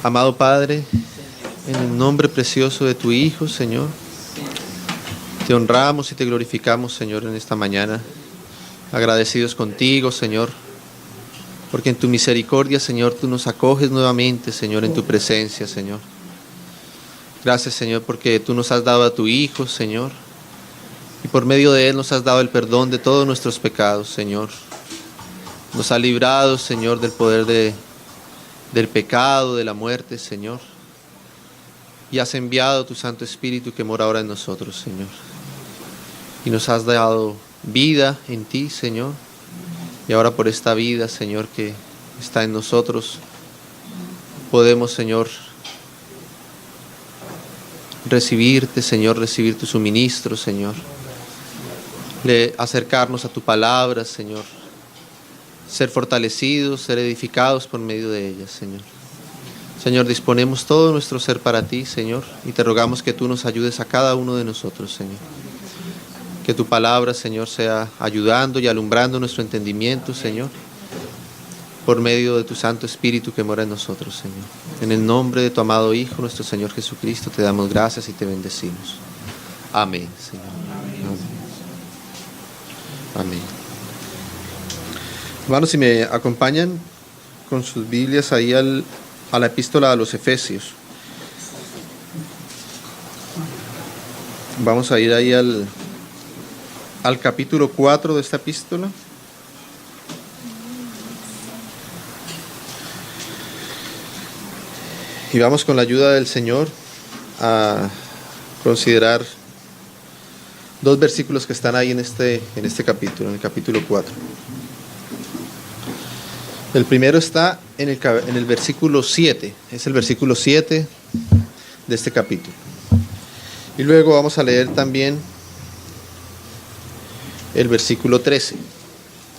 Amado Padre, en el nombre precioso de tu Hijo, Señor, te honramos y te glorificamos, Señor, en esta mañana. Agradecidos contigo, Señor, porque en tu misericordia, Señor, tú nos acoges nuevamente, Señor, en tu presencia, Señor. Gracias, Señor, porque tú nos has dado a tu Hijo, Señor, y por medio de él nos has dado el perdón de todos nuestros pecados, Señor. Nos ha librado, Señor, del poder del pecado, de la muerte, Señor. Y has enviado tu Santo Espíritu que mora ahora en nosotros, Señor. Y nos has dado vida en ti, Señor. Y ahora por esta vida, Señor, que está en nosotros, podemos, Señor, recibirte, Señor, recibir tu suministro, Señor. Acercarnos a tu palabra, Señor. Ser fortalecidos, ser edificados por medio de ella, Señor. Señor, disponemos todo nuestro ser para ti, Señor, y te rogamos que tú nos ayudes a cada uno de nosotros, Señor. Que tu palabra, Señor, sea ayudando y alumbrando nuestro entendimiento, Señor, por medio de tu Santo Espíritu que mora en nosotros, Señor. En el nombre de tu amado Hijo, nuestro Señor Jesucristo, te damos gracias y te bendecimos. Amén, Señor. Amén. Hermanos, si me acompañan con sus Biblias ahí a la epístola a los Efesios. Vamos a ir ahí al capítulo 4 de esta epístola. Y vamos con la ayuda del Señor a considerar dos versículos que están ahí en este capítulo, en el capítulo 4. El primero está en el versículo 7, es el versículo 7 de este capítulo. Y luego vamos a leer también el versículo 13.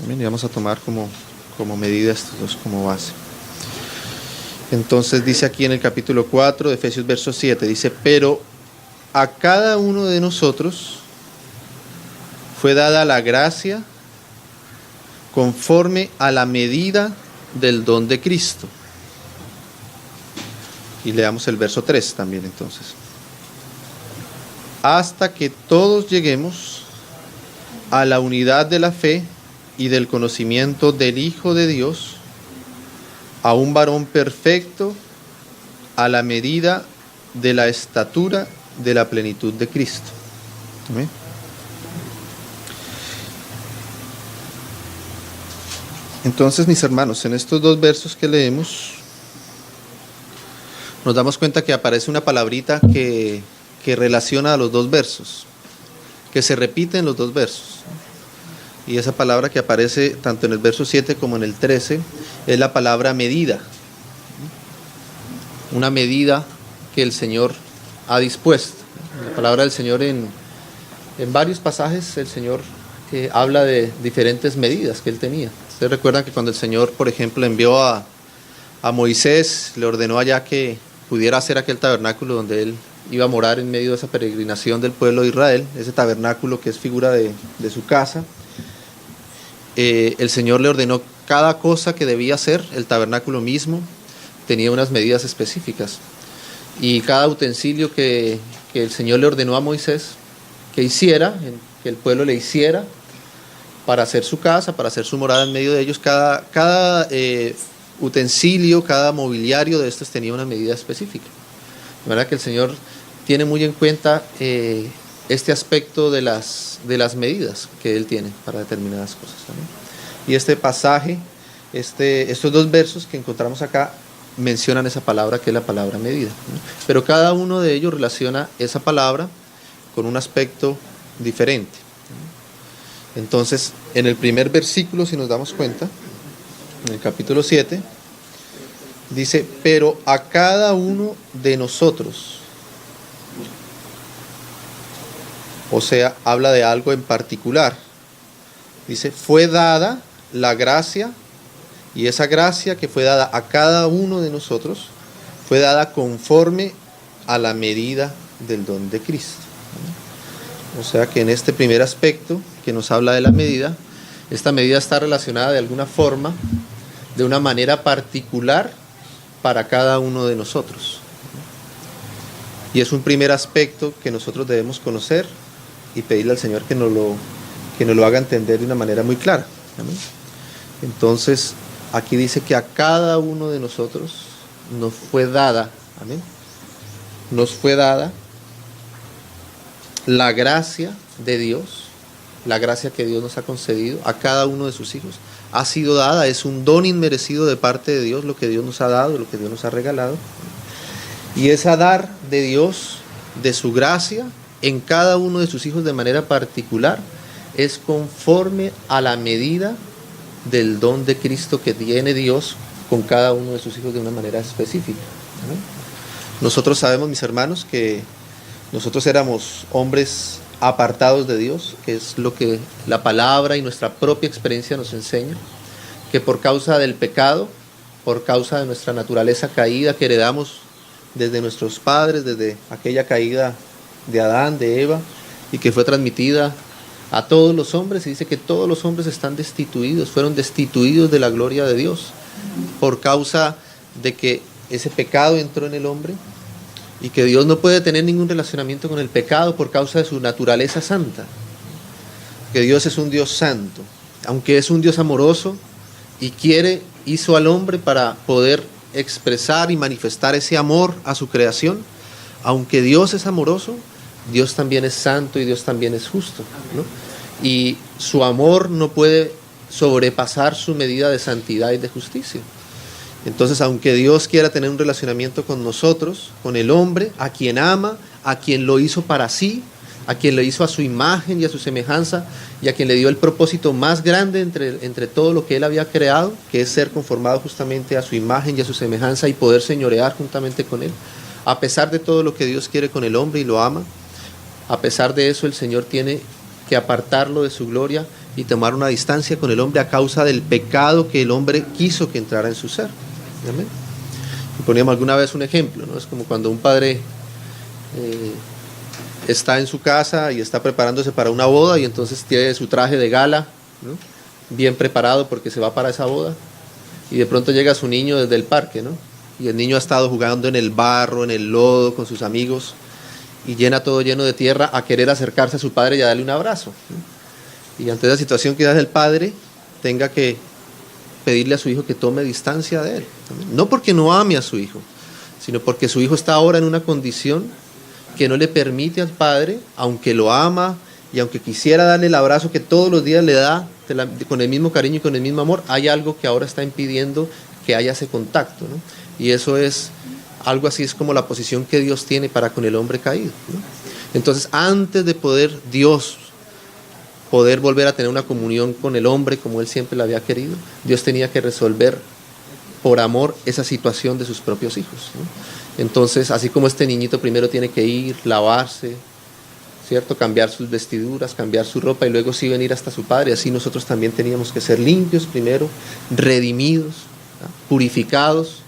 Y vamos a tomar como medida estos dos como base. Entonces dice aquí en el capítulo 4 de Efesios verso 7, dice: pero a cada uno de nosotros fue dada la gracia conforme a la medida del don de Cristo. Y leamos el verso 3 también entonces. Hasta que todos lleguemos a la unidad de la fe y del conocimiento del Hijo de Dios, a un varón perfecto, a la medida de la estatura de la plenitud de Cristo. ¿Amén? Entonces, mis hermanos, en estos dos versos que leemos, nos damos cuenta que aparece una palabrita que relaciona a los dos versos, que se repite en los dos versos. Y esa palabra que aparece tanto en el verso 7 como en el 13 es la palabra medida. Una medida que el Señor ha dispuesto. La palabra del Señor en varios pasajes el Señor habla de diferentes medidas que Él tenía. Ustedes recuerdan que cuando el Señor, por ejemplo, envió a Moisés, le ordenó allá que pudiera hacer aquel tabernáculo donde Él iba a morar en medio de esa peregrinación del pueblo de Israel, ese tabernáculo que es figura de su casa. El Señor le ordenó cada cosa que debía hacer. El tabernáculo mismo tenía unas medidas específicas, y cada utensilio que el Señor le ordenó a Moisés que hiciera, que el pueblo le hiciera para hacer su casa, para hacer su morada en medio de ellos, cada utensilio, cada mobiliario de estos tenía una medida específica. De manera que el Señor tiene muy en cuenta este aspecto de las medidas que Él tiene para determinadas cosas, ¿no? Y este pasaje, estos dos versos que encontramos acá, mencionan esa palabra que es la palabra medida, ¿no? Pero cada uno de ellos relaciona esa palabra con un aspecto diferente, ¿no? Entonces, en el primer versículo, si nos damos cuenta, en el capítulo 7, dice: pero a cada uno de nosotros. O sea, habla de algo en particular. Dice: fue dada la gracia, y esa gracia que fue dada a cada uno de nosotros fue dada conforme a la medida del don de Cristo. O sea que en este primer aspecto que nos habla de la medida, esta medida está relacionada de alguna forma, de una manera particular, para cada uno de nosotros. Y es un primer aspecto que nosotros debemos conocer y pedirle al Señor que nos lo haga entender de una manera muy clara. ¿Amén? Entonces, aquí dice que a cada uno de nosotros nos fue dada, ¿amén? Nos fue dada la gracia de Dios, la gracia que Dios nos ha concedido a cada uno de sus hijos. Ha sido dada, es un don inmerecido de parte de Dios, lo que Dios nos ha dado, lo que Dios nos ha regalado. Y esa dar de Dios, de su gracia, en cada uno de sus hijos de manera particular, es conforme a la medida del don de Cristo que tiene Dios con cada uno de sus hijos de una manera específica. ¿Amén? Nosotros sabemos, mis hermanos, que nosotros éramos hombres apartados de Dios, que es lo que la palabra y nuestra propia experiencia nos enseña, que por causa del pecado, por causa de nuestra naturaleza caída que heredamos desde nuestros padres, desde aquella caída de Adán, de Eva, y que fue transmitida a todos los hombres, y dice que todos los hombres están destituidos, fueron destituidos de la gloria de Dios, por causa de que ese pecado entró en el hombre, y que Dios no puede tener ningún relacionamiento con el pecado por causa de su naturaleza santa, que Dios es un Dios santo, aunque es un Dios amoroso, y hizo al hombre para poder expresar y manifestar ese amor a su creación. Aunque Dios es amoroso, Dios también es santo y Dios también es justo, ¿no? Y su amor no puede sobrepasar su medida de santidad y de justicia. Entonces, aunque Dios quiera tener un relacionamiento con nosotros, con el hombre, a quien ama, a quien lo hizo para sí, a quien lo hizo a su imagen y a su semejanza, y a quien le dio el propósito más grande entre todo lo que Él había creado, que es ser conformado justamente a su imagen y a su semejanza y poder señorear juntamente con Él. A pesar de todo lo que Dios quiere con el hombre y lo ama, a pesar de eso el Señor tiene que apartarlo de su gloria y tomar una distancia con el hombre a causa del pecado que el hombre quiso que entrara en su ser. ¿Amén? Y poníamos alguna vez un ejemplo, ¿no? Es como cuando un padre está en su casa y está preparándose para una boda y entonces tiene su traje de gala, ¿no? Bien preparado porque se va para esa boda, y de pronto llega su niño desde el parque, ¿no? Y el niño ha estado jugando en el barro, en el lodo con sus amigos, y llena todo lleno de tierra, a querer acercarse a su padre y a darle un abrazo, ¿no? Y ante esa situación quizás el padre tenga que pedirle a su hijo que tome distancia de él, ¿no? No porque no ame a su hijo, sino porque su hijo está ahora en una condición que no le permite al padre, aunque lo ama y aunque quisiera darle el abrazo que todos los días le da con el mismo cariño y con el mismo amor, hay algo que ahora está impidiendo que haya ese contacto, ¿no? Y eso es algo así, es como la posición que Dios tiene para con el hombre caído, ¿no? Entonces, antes de Dios poder volver a tener una comunión con el hombre como Él siempre la había querido, Dios tenía que resolver por amor esa situación de sus propios hijos, ¿no? Entonces, así como este niñito primero tiene que ir, lavarse, ¿cierto? Cambiar sus vestiduras, cambiar su ropa y luego sí venir hasta su padre, así nosotros también teníamos que ser limpios primero, redimidos, ¿no? Purificados,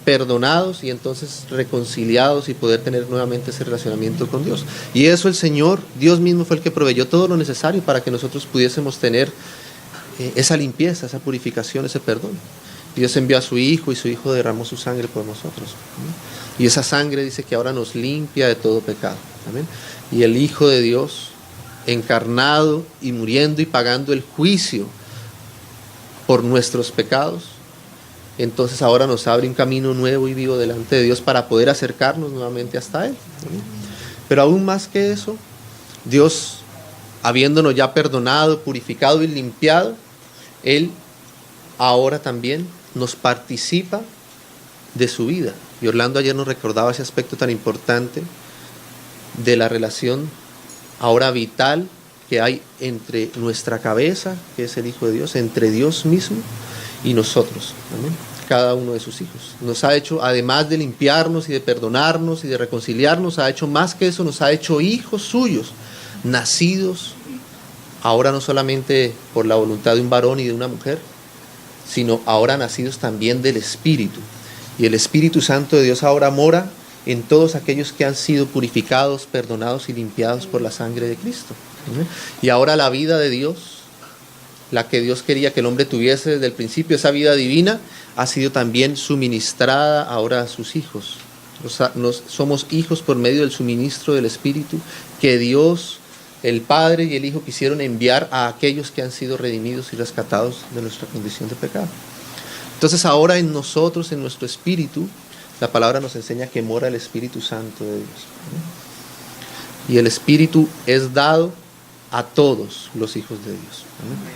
perdonados y entonces reconciliados y poder tener nuevamente ese relacionamiento con Dios. Y eso el Señor, Dios mismo fue el que proveyó todo lo necesario para que nosotros pudiésemos tener esa limpieza, esa purificación, ese perdón. Dios envió a su Hijo y su Hijo derramó su sangre por nosotros, ¿no? Y esa sangre dice que ahora nos limpia de todo pecado. ¿Amén? Y el Hijo de Dios, encarnado y muriendo y pagando el juicio por nuestros pecados, entonces ahora nos abre un camino nuevo y vivo delante de Dios para poder acercarnos nuevamente hasta Él. ¿Amén? Pero aún más que eso, Dios, habiéndonos ya perdonado, purificado y limpiado, Él ahora también nos participa de su vida. Y Orlando ayer nos recordaba ese aspecto tan importante de la relación ahora vital que hay entre nuestra cabeza, que es el Hijo de Dios, entre Dios mismo y nosotros. ¿Amén? Cada uno de sus hijos. Nos ha hecho, además de limpiarnos y de perdonarnos y de reconciliarnos, ha hecho más que eso, nos ha hecho hijos suyos, nacidos ahora no solamente por la voluntad de un varón y de una mujer, sino ahora nacidos también del Espíritu. Y el Espíritu Santo de Dios ahora mora en todos aquellos que han sido purificados, perdonados y limpiados por la sangre de Cristo. Y ahora la vida de Dios, la que Dios quería que el hombre tuviese desde el principio, esa vida divina, ha sido también suministrada ahora a sus hijos. Somos hijos por medio del suministro del Espíritu que Dios, el Padre y el Hijo quisieron enviar a aquellos que han sido redimidos y rescatados de nuestra condición de pecado. Entonces ahora en nosotros, en nuestro espíritu, la palabra nos enseña que mora el Espíritu Santo de Dios. Y el Espíritu es dado a todos los hijos de Dios.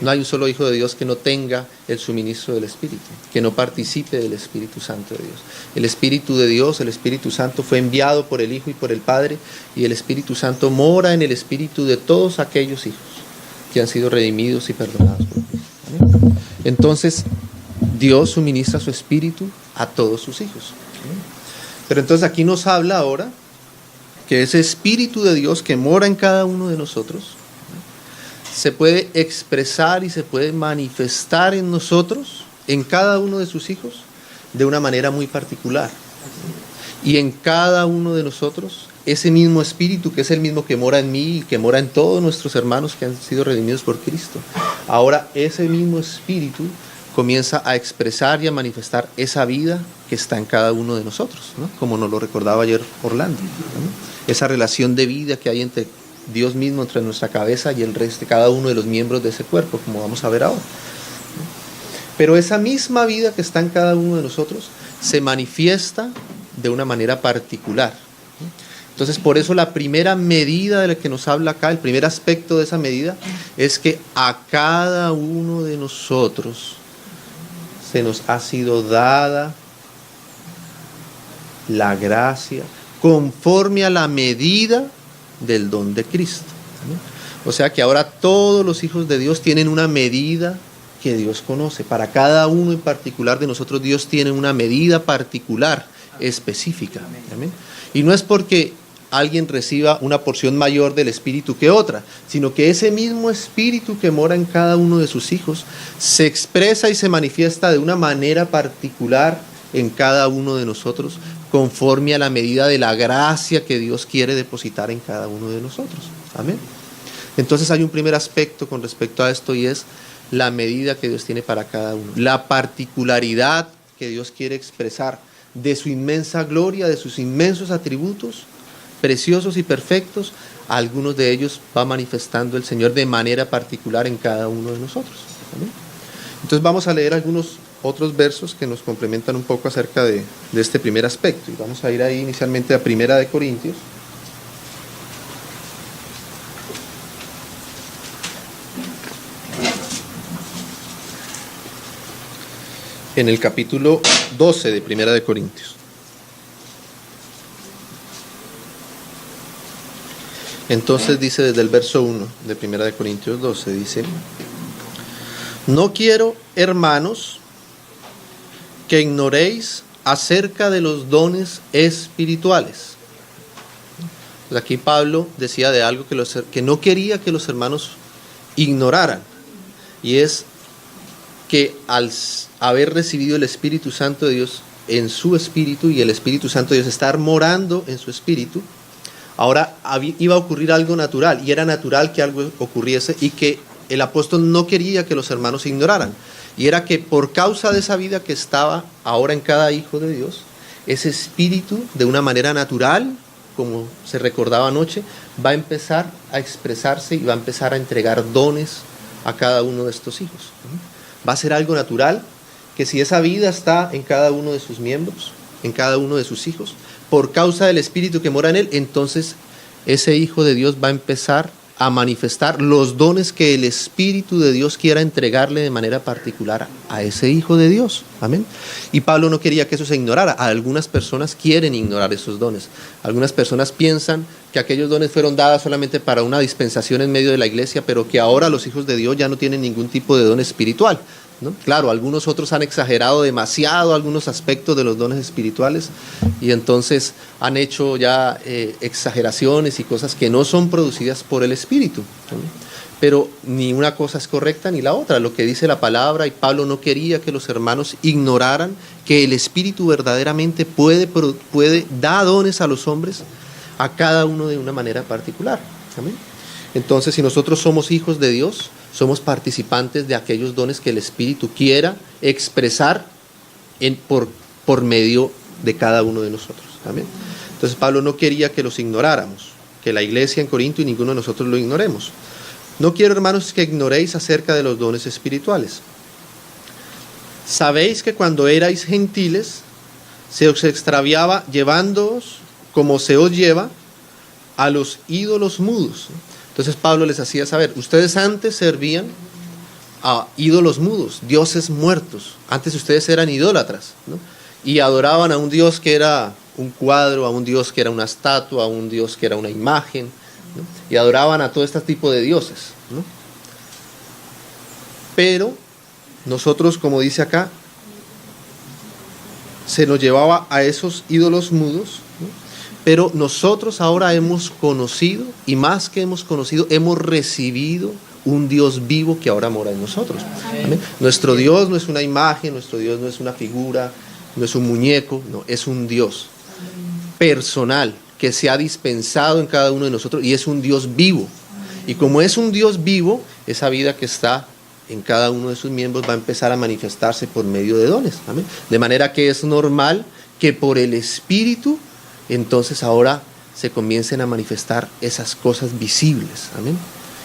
No hay un solo hijo de Dios que no tenga el suministro del Espíritu, que no participe del Espíritu Santo de Dios. El Espíritu de Dios, el Espíritu Santo, fue enviado por el Hijo y por el Padre, y el Espíritu Santo mora en el espíritu de todos aquellos hijos que han sido redimidos y perdonados por Cristo. Entonces, Dios suministra su Espíritu a todos sus hijos. Pero entonces aquí nos habla ahora que ese Espíritu de Dios que mora en cada uno de nosotros se puede expresar y se puede manifestar en nosotros, en cada uno de sus hijos, de una manera muy particular. Y en cada uno de nosotros, ese mismo Espíritu, que es el mismo que mora en mí y que mora en todos nuestros hermanos que han sido redimidos por Cristo, ahora ese mismo Espíritu comienza a expresar y a manifestar esa vida que está en cada uno de nosotros, ¿no? Como nos lo recordaba ayer Orlando, ¿no? Esa relación de vida que hay entre Dios mismo, entre nuestra cabeza y el resto de cada uno de los miembros de ese cuerpo, como vamos a ver ahora. Pero esa misma vida que está en cada uno de nosotros se manifiesta de una manera particular. Entonces, por eso la primera medida de la que nos habla acá, el primer aspecto de esa medida, es que a cada uno de nosotros se nos ha sido dada la gracia conforme a la medida del don de Cristo. O sea que ahora todos los hijos de Dios tienen una medida que Dios conoce. Para cada uno en particular de nosotros, Dios tiene una medida particular, específica. ¿Amén? Y no es porque alguien reciba una porción mayor del Espíritu que otra, sino que ese mismo Espíritu que mora en cada uno de sus hijos se expresa y se manifiesta de una manera particular en cada uno de nosotros, conforme a la medida de la gracia que Dios quiere depositar en cada uno de nosotros. Amén. Entonces hay un primer aspecto con respecto a esto, y es la medida que Dios tiene para cada uno, la particularidad que Dios quiere expresar de su inmensa gloria, de sus inmensos atributos preciosos y perfectos. Algunos de ellos va manifestando el Señor de manera particular en cada uno de nosotros. Amén. Entonces vamos a leer algunos otros versos que nos complementan un poco acerca de este primer aspecto, y vamos a ir ahí inicialmente a 1 Corintios. En el capítulo 12 de 1 Corintios. Entonces dice desde el verso 1 de 1 Corintios 12, dice: no quiero, hermanos, que ignoréis acerca de los dones espirituales. Pues aquí Pablo decía de algo que no quería que los hermanos ignoraran, y es que al haber recibido el Espíritu Santo de Dios en su espíritu, y el Espíritu Santo de Dios estar morando en su espíritu, ahora iba a ocurrir algo natural, y era natural que algo ocurriese, y que el apóstol no quería que los hermanos ignoraran, y era que por causa de esa vida que estaba ahora en cada hijo de Dios, ese espíritu de una manera natural, como se recordaba anoche, va a empezar a expresarse y va a empezar a entregar dones a cada uno de estos hijos. Va a ser algo natural, que si esa vida está en cada uno de sus miembros, en cada uno de sus hijos, por causa del Espíritu que mora en él, entonces ese hijo de Dios va a empezar a manifestar los dones que el Espíritu de Dios quiera entregarle de manera particular a ese hijo de Dios. Amén. Y Pablo no quería que eso se ignorara. Algunas personas quieren ignorar esos dones. Algunas personas piensan que aquellos dones fueron dados solamente para una dispensación en medio de la iglesia, pero que ahora los hijos de Dios ya no tienen ningún tipo de don espiritual, ¿no? Claro, algunos otros han exagerado demasiado algunos aspectos de los dones espirituales, y entonces han hecho ya exageraciones y cosas que no son producidas por el Espíritu, ¿no? Pero ni una cosa es correcta ni la otra, lo que dice la palabra, y Pablo no quería que los hermanos ignoraran que el Espíritu verdaderamente puede dar dones a los hombres, a cada uno de una manera particular. ¿Amén? Entonces, si nosotros somos hijos de Dios, somos participantes de aquellos dones que el Espíritu quiera expresar por medio de cada uno de nosotros. Amén. Entonces Pablo no quería que los ignoráramos, que la iglesia en Corinto y ninguno de nosotros lo ignoremos. No quiero, hermanos, que ignoréis acerca de los dones espirituales. Sabéis que cuando erais gentiles, se os extraviaba llevándoos, como se os lleva, a los ídolos mudos. Entonces Pablo les hacía saber, ustedes antes servían a ídolos mudos, dioses muertos. Antes ustedes eran idólatras, ¿no? Y adoraban a un Dios que era un cuadro, a un Dios que era una estatua, a un Dios que era una imagen, ¿no? Y adoraban a todo este tipo de dioses, ¿no? Pero nosotros, como dice acá, se nos llevaba a esos ídolos mudos, ¿no? Pero nosotros ahora hemos conocido, y más que hemos conocido, hemos recibido un Dios vivo que ahora mora en nosotros. ¿Amén? Nuestro Dios no es una imagen, nuestro Dios no es una figura, no es un muñeco, no, es un Dios personal que se ha dispensado en cada uno de nosotros y es un Dios vivo. Y como es un Dios vivo, esa vida que está en cada uno de sus miembros va a empezar a manifestarse por medio de dones. ¿Amén? De manera que es normal que por el Espíritu, entonces ahora se comiencen a manifestar esas cosas visibles. Amén.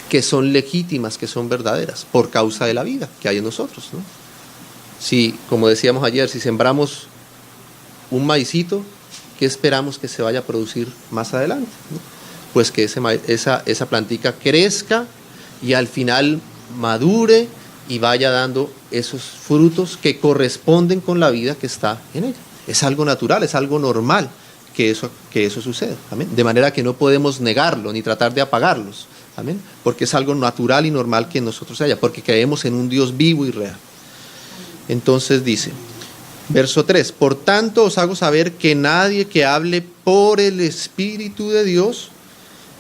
Que son legítimas, que son verdaderas, por causa de la vida que hay en nosotros, ¿no? Si, como decíamos ayer, si sembramos un maicito, ¿qué esperamos que se vaya a producir más adelante? ¿No? Pues que esa plantica crezca y al final madure y vaya dando esos frutos que corresponden con la vida que está en ella. Es algo natural, es algo normal que eso suceda. ¿Amén? De manera que no podemos negarlo ni tratar de apagarlos. Amén. Porque es algo natural y normal que en nosotros haya, porque creemos en un Dios vivo y real. Entonces dice, verso 3, por tanto os hago saber que nadie que hable por el Espíritu de Dios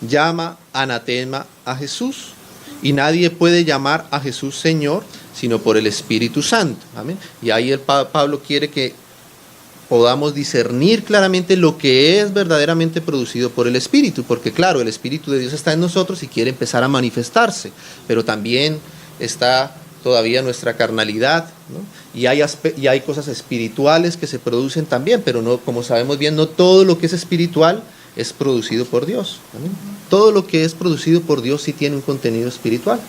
llama anatema a Jesús, y nadie puede llamar a Jesús Señor sino por el Espíritu Santo. Amén. Y ahí Pablo quiere que podamos discernir claramente lo que es verdaderamente producido por el Espíritu, porque claro, el Espíritu de Dios está en nosotros y quiere empezar a manifestarse, pero también está todavía nuestra carnalidad, ¿no? Y hay cosas espirituales que se producen también, pero no, como sabemos bien, no todo lo que es espiritual es producido por Dios. ¿Amén? Todo lo que es producido por Dios sí tiene un contenido espiritual,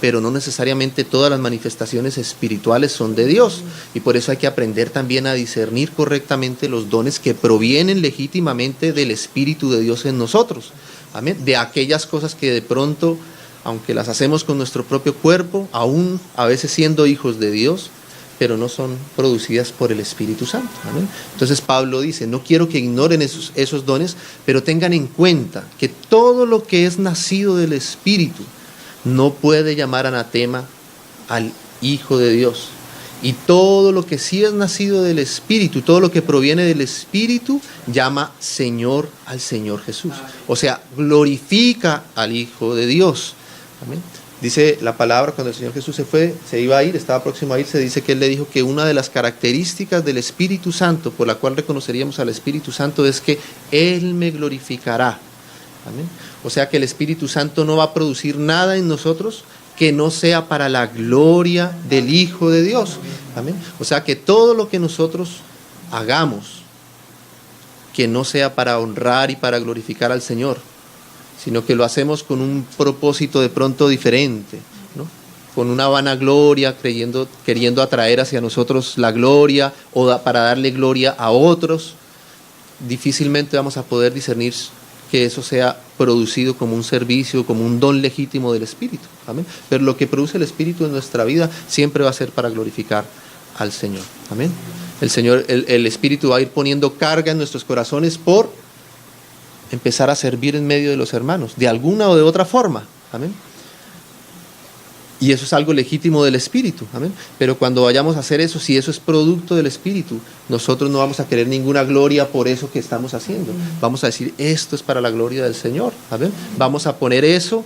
pero no necesariamente todas las manifestaciones espirituales son de Dios, y por eso hay que aprender también a discernir correctamente los dones que provienen legítimamente del Espíritu de Dios en nosotros. Amén. De aquellas cosas que de pronto, aunque las hacemos con nuestro propio cuerpo, aún a veces siendo hijos de Dios, pero no son producidas por el Espíritu Santo. Amén. Entonces Pablo dice, no quiero que ignoren esos dones, pero tengan en cuenta que todo lo que es nacido del Espíritu no puede llamar anatema al Hijo de Dios. Y todo lo que sí es nacido del Espíritu, todo lo que proviene del Espíritu, llama Señor al Señor Jesús. O sea, glorifica al Hijo de Dios. Amén. Dice la palabra, cuando el Señor Jesús se iba a ir, estaba próximo a irse, dice que Él le dijo que una de las características del Espíritu Santo, por la cual reconoceríamos al Espíritu Santo, es que Él me glorificará. Amén. O sea que el Espíritu Santo no va a producir nada en nosotros que no sea para la gloria del Hijo de Dios. Amén. O sea que todo lo que nosotros hagamos, que no sea para honrar y para glorificar al Señor, sino que lo hacemos con un propósito de pronto diferente, ¿no? Con una vanagloria, queriendo atraer hacia nosotros la gloria o para darle gloria a otros, difícilmente vamos a poder discernir que eso sea producido como un servicio, como un don legítimo del Espíritu. Amén. Pero lo que produce el Espíritu en nuestra vida siempre va a ser para glorificar al Señor. Amén. El Espíritu va a ir poniendo carga en nuestros corazones por empezar a servir en medio de los hermanos, de alguna o de otra forma. Amén. Y eso es algo legítimo del Espíritu. Amén. Pero cuando vayamos a hacer eso, si eso es producto del Espíritu, nosotros no vamos a querer ninguna gloria por eso que estamos haciendo. Vamos a decir, esto es para la gloria del Señor. Amén. Vamos a poner eso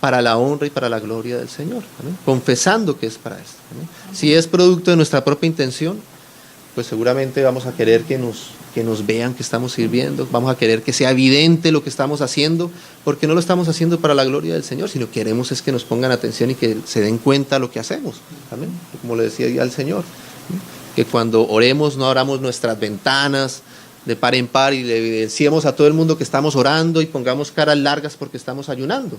para la honra y para la gloria del Señor. Amén. Confesando que es para esto. Amén. Si es producto de nuestra propia intención, pues seguramente vamos a querer que nos vean que estamos sirviendo, vamos a querer que sea evidente lo que estamos haciendo, porque no lo estamos haciendo para la gloria del Señor, sino queremos es que nos pongan atención y que se den cuenta de lo que hacemos. Amén. Como le decía ya al Señor, que cuando oremos no abramos nuestras ventanas de par en par y le evidenciemos a todo el mundo que estamos orando y pongamos caras largas porque estamos ayunando.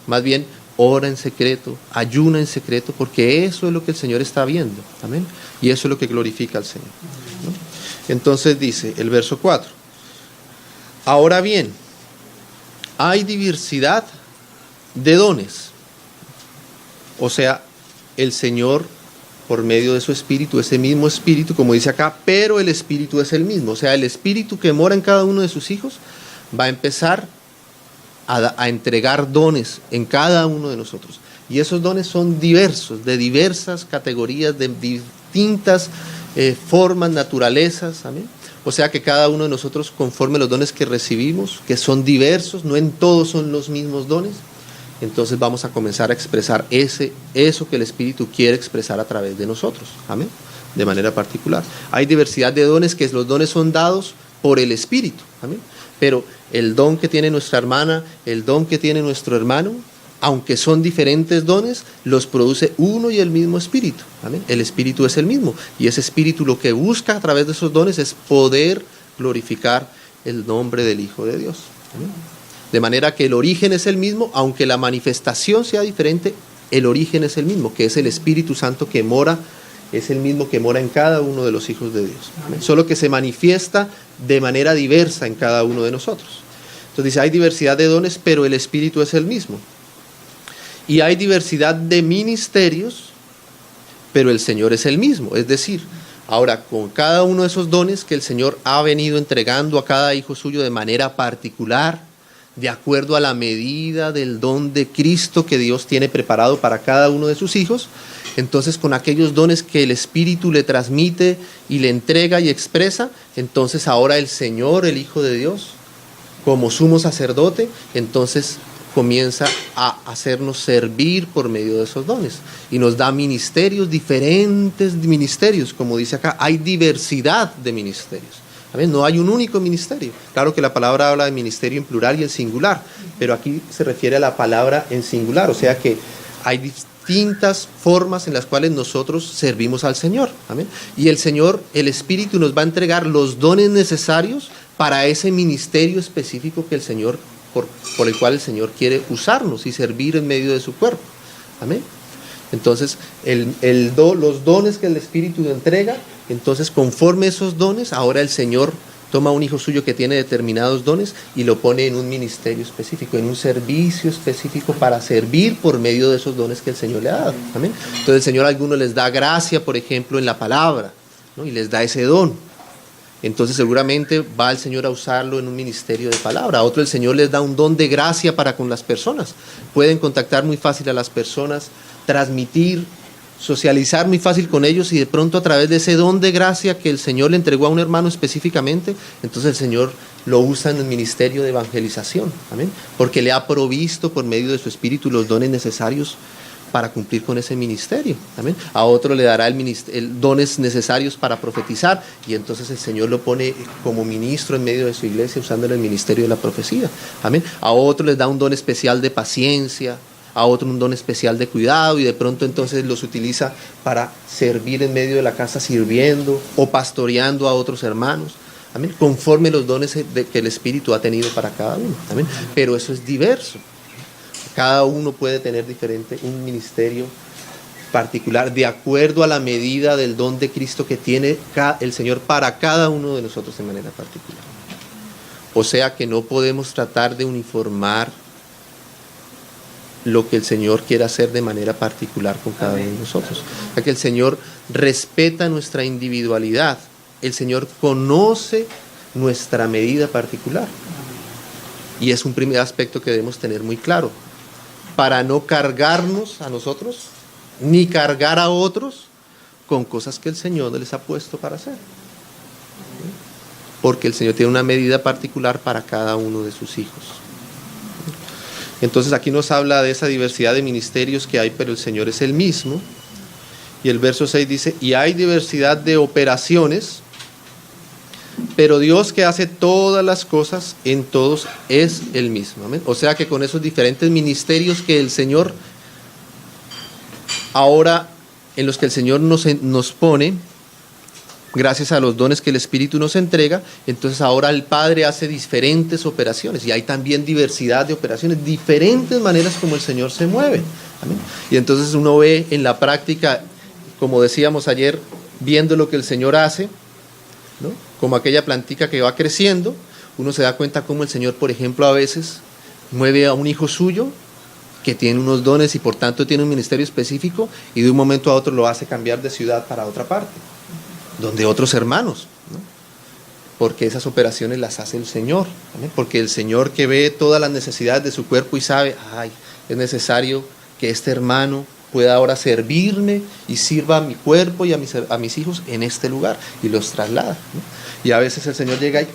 Más bien, ora en secreto, ayuna en secreto, porque eso es lo que el Señor está viendo. Amén. Y eso es lo que glorifica al Señor, ¿no? Entonces dice el verso 4. Ahora bien, hay diversidad de dones. O sea, el Señor, por medio de su Espíritu, ese mismo Espíritu, como dice acá, pero el Espíritu es el mismo. O sea, el Espíritu que mora en cada uno de sus hijos va a empezar a entregar dones en cada uno de nosotros. Y esos dones son diversos, de diversas categorías, de distintas formas, naturalezas. Amén. O sea que cada uno de nosotros, conforme los dones que recibimos, que son diversos, no en todos son los mismos dones, entonces vamos a comenzar a expresar eso que el Espíritu quiere expresar a través de nosotros. Amén. De manera particular. Hay diversidad de dones, que los dones son dados por el Espíritu. Amén. Pero el don que tiene nuestra hermana, el don que tiene nuestro hermano, aunque son diferentes dones, los produce uno y el mismo Espíritu. ¿Amén? El Espíritu es el mismo. Y ese Espíritu lo que busca a través de esos dones es poder glorificar el nombre del Hijo de Dios. ¿Amén? De manera que el origen es el mismo, aunque la manifestación sea diferente, el origen es el mismo, que es el Espíritu Santo que mora, es el mismo que mora en cada uno de los hijos de Dios. ¿Amén? Solo que se manifiesta de manera diversa en cada uno de nosotros. Entonces dice, hay diversidad de dones, pero el Espíritu es el mismo. Y hay diversidad de ministerios, pero el Señor es el mismo. Es decir, ahora con cada uno de esos dones que el Señor ha venido entregando a cada hijo suyo de manera particular, de acuerdo a la medida del don de Cristo que Dios tiene preparado para cada uno de sus hijos, entonces con aquellos dones que el Espíritu le transmite y le entrega y expresa, entonces ahora el Señor, el Hijo de Dios, como sumo sacerdote, entonces comienza a hacernos servir por medio de esos dones y nos da ministerios, diferentes ministerios, como dice acá, hay diversidad de ministerios. ¿Amén? No hay un único ministerio. Claro que la palabra habla de ministerio en plural y en singular, pero aquí se refiere a la palabra en singular, o sea que hay distintas formas en las cuales nosotros servimos al Señor. ¿Amén? Y el Señor, el Espíritu, nos va a entregar los dones necesarios para ese ministerio específico que el Señor, por el cual el Señor quiere usarnos y servir en medio de su cuerpo. Amén. Entonces, los dones que el Espíritu entrega, entonces conforme esos dones, ahora el Señor toma a un hijo suyo que tiene determinados dones y lo pone en un ministerio específico, en un servicio específico para servir por medio de esos dones que el Señor le ha dado. Amén. Entonces el Señor a algunos les da gracia, por ejemplo, en la palabra, ¿no? Y les da ese don. Entonces seguramente va el Señor a usarlo en un ministerio de palabra. A otro el Señor les da un don de gracia para con las personas. Pueden contactar muy fácil a las personas, transmitir, socializar muy fácil con ellos, y de pronto a través de ese don de gracia que el Señor le entregó a un hermano específicamente, entonces el Señor lo usa en el ministerio de evangelización. Amén. Porque le ha provisto por medio de su Espíritu los dones necesarios para cumplir con ese ministerio. Amén. A otro le dará el dones necesarios para profetizar, y entonces el Señor lo pone como ministro en medio de su iglesia, usándole el ministerio de la profecía. Amén. A otro les da un don especial de paciencia, a otro un don especial de cuidado, y de pronto entonces los utiliza para servir en medio de la casa, sirviendo o pastoreando a otros hermanos. Amén. Conforme los dones que el Espíritu ha tenido para cada uno. Amén. Pero eso es diverso. Cada uno puede tener un ministerio particular de acuerdo a la medida del don de Cristo que tiene el Señor para cada uno de nosotros de manera particular. O sea que no podemos tratar de uniformar lo que el Señor quiere hacer de manera particular con cada uno de nosotros. O sea que el Señor respeta nuestra individualidad. El Señor conoce nuestra medida particular. Y es un primer aspecto que debemos tener muy claro, para no cargarnos a nosotros, ni cargar a otros con cosas que el Señor les ha puesto para hacer. Porque el Señor tiene una medida particular para cada uno de sus hijos. Entonces aquí nos habla de esa diversidad de ministerios que hay, pero el Señor es el mismo. Y el verso 6 dice, y hay diversidad de operaciones, pero Dios que hace todas las cosas en todos es el mismo. ¿Amén? O sea que con esos diferentes ministerios que el Señor, ahora en los que el Señor nos pone, gracias a los dones que el Espíritu nos entrega, entonces ahora el Padre hace diferentes operaciones y hay también diversidad de operaciones, diferentes maneras como el Señor se mueve. ¿Amén? Y entonces uno ve en la práctica, como decíamos ayer, viendo lo que el Señor hace, ¿no? Como aquella plantica que va creciendo, uno se da cuenta cómo el Señor, por ejemplo, a veces mueve a un hijo suyo que tiene unos dones y por tanto tiene un ministerio específico y de un momento a otro lo hace cambiar de ciudad para otra parte, donde otros hermanos, ¿no? Porque esas operaciones las hace el Señor, ¿no? Porque el Señor que ve todas las necesidades de su cuerpo y sabe, es necesario que este hermano pueda ahora servirme y sirva a mi cuerpo y a mis hijos en este lugar, y los traslada, ¿no? Y a veces el Señor llega y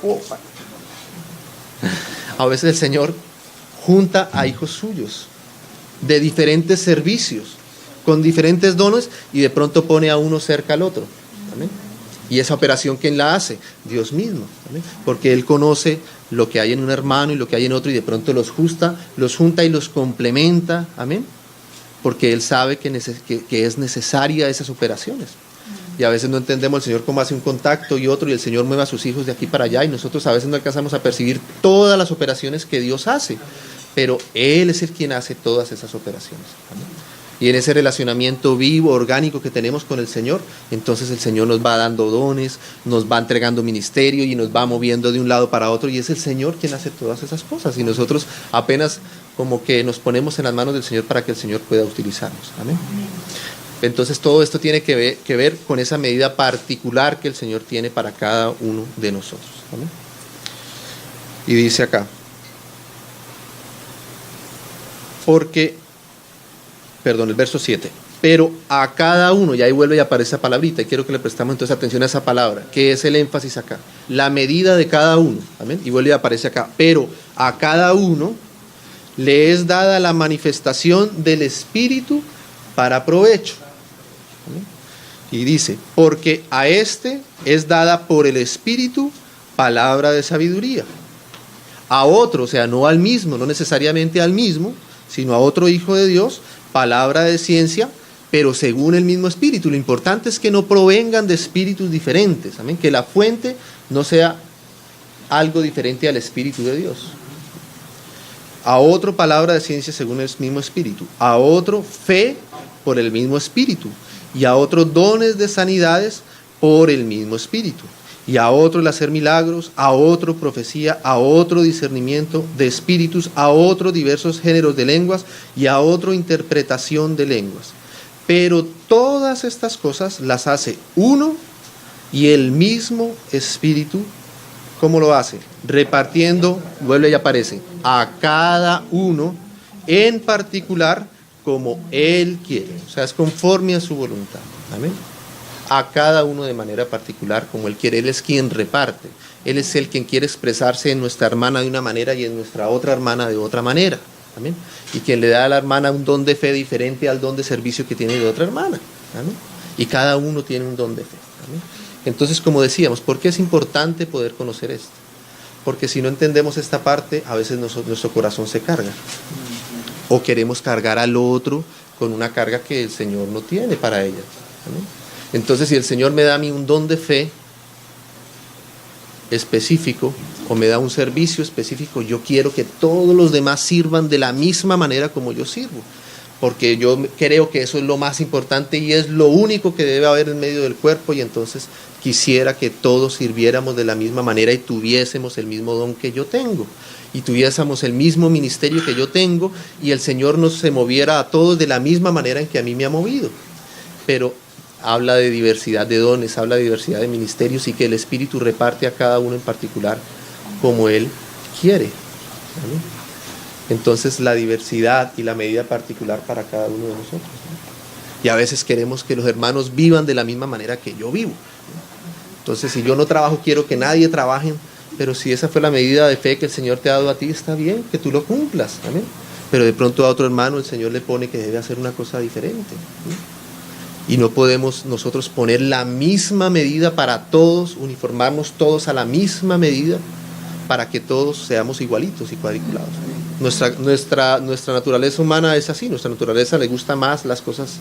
a veces el Señor junta a hijos suyos de diferentes servicios, con diferentes dones, y de pronto pone a uno cerca al otro. ¿Amén? Y esa operación, ¿quién la hace? Dios mismo. ¿Amén? Porque Él conoce lo que hay en un hermano y lo que hay en otro, y de pronto los junta y los complementa. Amén. Porque Él sabe que es necesaria esas operaciones. Y a veces no entendemos el Señor cómo hace un contacto y otro, y el Señor mueve a sus hijos de aquí para allá, y nosotros a veces no alcanzamos a percibir todas las operaciones que Dios hace, pero Él es el quien hace todas esas operaciones. ¿Amén? Y en ese relacionamiento vivo, orgánico que tenemos con el Señor, entonces el Señor nos va dando dones, nos va entregando ministerio y nos va moviendo de un lado para otro, y es el Señor quien hace todas esas cosas, y nosotros apenas como que nos ponemos en las manos del Señor para que el Señor pueda utilizarnos. Amén. Entonces todo esto tiene que ver con esa medida particular que el Señor tiene para cada uno de nosotros. Amén. Y dice acá, el verso 7, pero a cada uno, y ahí vuelve y aparece esa palabrita, y quiero que le prestamos entonces atención a esa palabra, que es el énfasis acá, la medida de cada uno. Amén. Y vuelve y aparece acá, pero a cada uno le es dada la manifestación del Espíritu para provecho. ¿Amén? Y dice, porque a este es dada por el Espíritu palabra de sabiduría. A otro, o sea, no al mismo, no necesariamente al mismo, sino a otro hijo de Dios, palabra de ciencia, pero según el mismo Espíritu. Lo importante es que no provengan de espíritus diferentes. ¿Amén? Que la fuente no sea algo diferente al Espíritu de Dios. A otro palabra de ciencia según el mismo Espíritu, a otro fe por el mismo Espíritu, y a otros dones de sanidades por el mismo Espíritu, y a otro el hacer milagros, a otro profecía, a otro discernimiento de espíritus, a otro diversos géneros de lenguas, y a otro interpretación de lenguas. Pero todas estas cosas las hace uno y el mismo Espíritu. ¿Cómo lo hace? Repartiendo, vuelve y aparece, a cada uno en particular como Él quiere. O sea, es conforme a su voluntad. Amén. A cada uno de manera particular como Él quiere. Él es quien reparte. Él es el quien quiere expresarse en nuestra hermana de una manera y en nuestra otra hermana de otra manera. Amén. Y quien le da a la hermana un don de fe diferente al don de servicio que tiene de otra hermana. Amén. Y cada uno tiene un don de fe. Amén. Entonces, como decíamos, ¿por qué es importante poder conocer esto? Porque si no entendemos esta parte, a veces nuestro corazón se carga. O queremos cargar al otro con una carga que el Señor no tiene para ella. ¿Amén? Entonces, si el Señor me da a mí un don de fe específico o me da un servicio específico, yo quiero que todos los demás sirvan de la misma manera como yo sirvo. Porque yo creo que eso es lo más importante y es lo único que debe haber en medio del cuerpo, y entonces quisiera que todos sirviéramos de la misma manera y tuviésemos el mismo don que yo tengo, y tuviésemos el mismo ministerio que yo tengo, y el Señor nos se moviera a todos de la misma manera en que a mí me ha movido. Pero habla de diversidad de dones, habla de diversidad de ministerios, y que el Espíritu reparte a cada uno en particular como Él quiere. ¿Amén? Entonces la diversidad y la medida particular para cada uno de nosotros, ¿no? Y a veces queremos que los hermanos vivan de la misma manera que yo vivo, ¿no? Entonces, si yo no trabajo, quiero que nadie trabaje, pero si esa fue la medida de fe que el Señor te ha dado a ti, está bien que tú lo cumplas. Amén. Pero de pronto a otro hermano el Señor le pone que debe hacer una cosa diferente, ¿no? Y no podemos nosotros poner la misma medida para todos, uniformarnos todos a la misma medida para que todos seamos igualitos y cuadriculados. Nuestra naturaleza humana es así, nuestra naturaleza le gusta más las cosas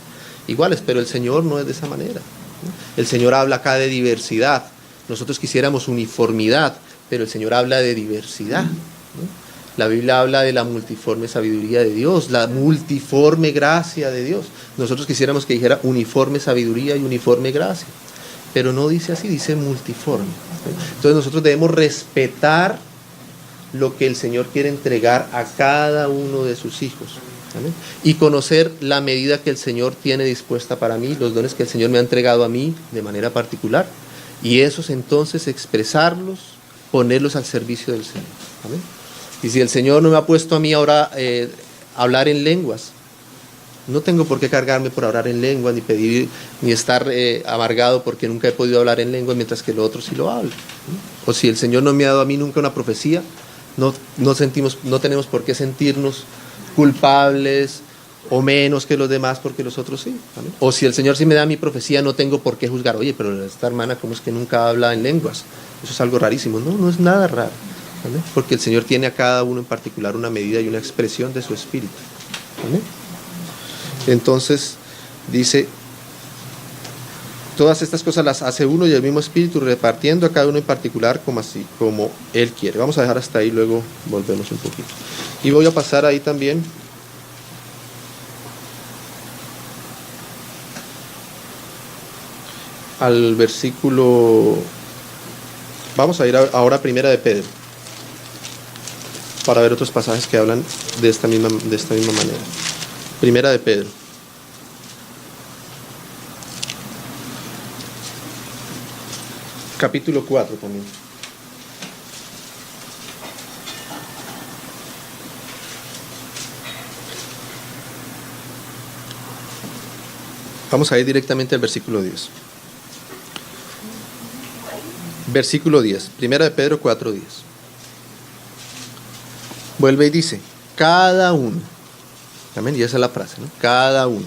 iguales, pero el Señor no es de esa manera, ¿no? El Señor habla acá de diversidad. Nosotros quisiéramos uniformidad, pero el Señor habla de diversidad, ¿no? La Biblia habla de la multiforme sabiduría de Dios, la multiforme gracia de Dios. Nosotros quisiéramos que dijera uniforme sabiduría y uniforme gracia, pero no dice así, dice multiforme. Entonces nosotros debemos respetar lo que el Señor quiere entregar a cada uno de sus hijos. ¿Amén? Y conocer la medida que el Señor tiene dispuesta para mí, los dones que el Señor me ha entregado a mí de manera particular. Y esos entonces expresarlos, ponerlos al servicio del Señor. ¿Amén? Y si el Señor no me ha puesto a mí ahora hablar en lenguas, no tengo por qué cargarme por hablar en lenguas, ni pedir, ni estar amargado porque nunca he podido hablar en lenguas, mientras que el otro sí lo habla, ¿no? O si el Señor no me ha dado a mí nunca una profecía, no tenemos por qué sentirnos culpables o menos que los demás porque los otros sí. ¿Amén? O si el Señor sí me da mi profecía, no tengo por qué juzgar, oye, pero esta hermana, ¿cómo es que nunca habla en lenguas? Eso es algo rarísimo. No, no es nada raro. ¿Amén? Porque el Señor tiene a cada uno en particular una medida y una expresión de su espíritu. ¿Amén? Entonces dice, todas estas cosas las hace uno y el mismo espíritu, repartiendo a cada uno en particular como Él quiere. Vamos a dejar hasta ahí, luego volvemos un poquito. Y voy a pasar ahí también al versículo, vamos a ir ahora a Primera de Pedro, para ver otros pasajes que hablan de esta misma manera. Primera de Pedro. Capítulo 4 también. Vamos a ir directamente al versículo 10. Versículo 10. Primera de Pedro 4:10. Vuelve y dice, cada uno, amén, y esa es la frase, ¿no? Cada uno,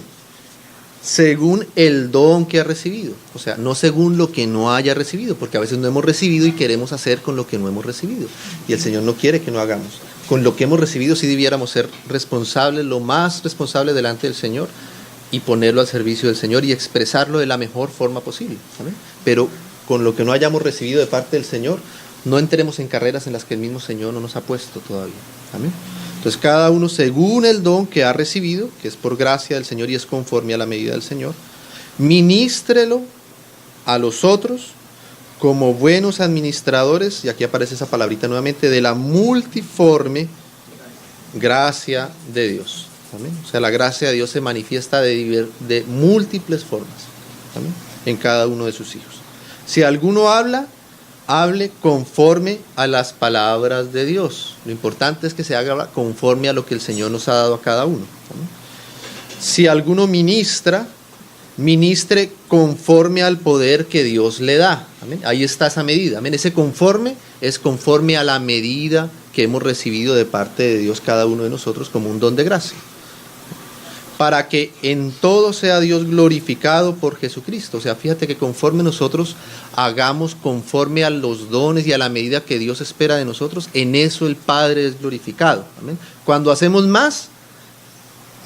según el don que ha recibido, o sea, no según lo que no haya recibido, porque a veces no hemos recibido y queremos hacer con lo que no hemos recibido, y el Señor no quiere que no hagamos. Con lo que hemos recibido sí debiéramos ser responsables, lo más responsable delante del Señor, y ponerlo al servicio del Señor y expresarlo de la mejor forma posible, ¿amén? Pero con lo que no hayamos recibido de parte del Señor, no entremos en carreras en las que el mismo Señor no nos ha puesto todavía. Amén. Entonces cada uno según el don que ha recibido, que es por gracia del Señor y es conforme a la medida del Señor, ministrelo a los otros como buenos administradores, y aquí aparece esa palabrita nuevamente, de la multiforme gracia de Dios. Amén. O sea, la gracia de Dios se manifiesta de múltiples formas. Amén. En cada uno de sus hijos. Si alguno habla, hable conforme a las palabras de Dios. Lo importante es que se haga conforme a lo que el Señor nos ha dado a cada uno. ¿Amén? Si alguno ministra, ministre conforme al poder que Dios le da. ¿Amén? Ahí está esa medida. ¿Amén? Ese conforme es conforme a la medida que hemos recibido de parte de Dios cada uno de nosotros como un don de gracia. Para que en todo sea Dios glorificado por Jesucristo. O sea, fíjate que conforme nosotros hagamos conforme a los dones y a la medida que Dios espera de nosotros, en eso el Padre es glorificado. ¿Amén? Cuando hacemos más,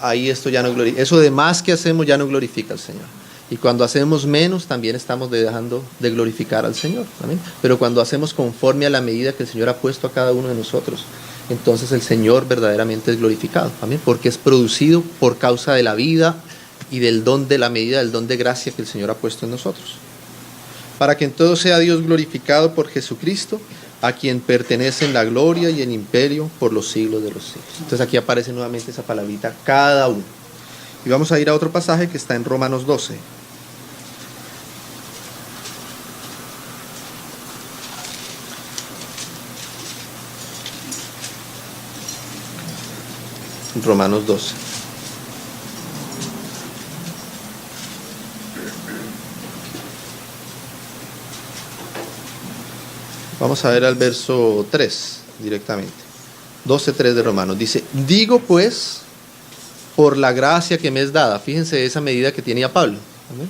ahí esto ya no glorifica. Eso de más que hacemos ya no glorifica al Señor. Y cuando hacemos menos, también estamos dejando de glorificar al Señor. ¿Amén? Pero cuando hacemos conforme a la medida que el Señor ha puesto a cada uno de nosotros, entonces el Señor verdaderamente es glorificado. ¿Amén? Porque es producido por causa de la vida y del don de la medida del don de gracia que el Señor ha puesto en nosotros. Para que en todo sea Dios glorificado por Jesucristo, a quien pertenecen la gloria y el imperio por los siglos de los siglos. Entonces aquí aparece nuevamente esa palabrita, cada uno. Y vamos a ir a otro pasaje que está en Romanos 12. Romanos 12. Vamos a ver al verso 3 directamente. 12:3 de Romanos. Dice, digo pues, por la gracia que me es dada. Fíjense esa medida que tenía Pablo. Amén.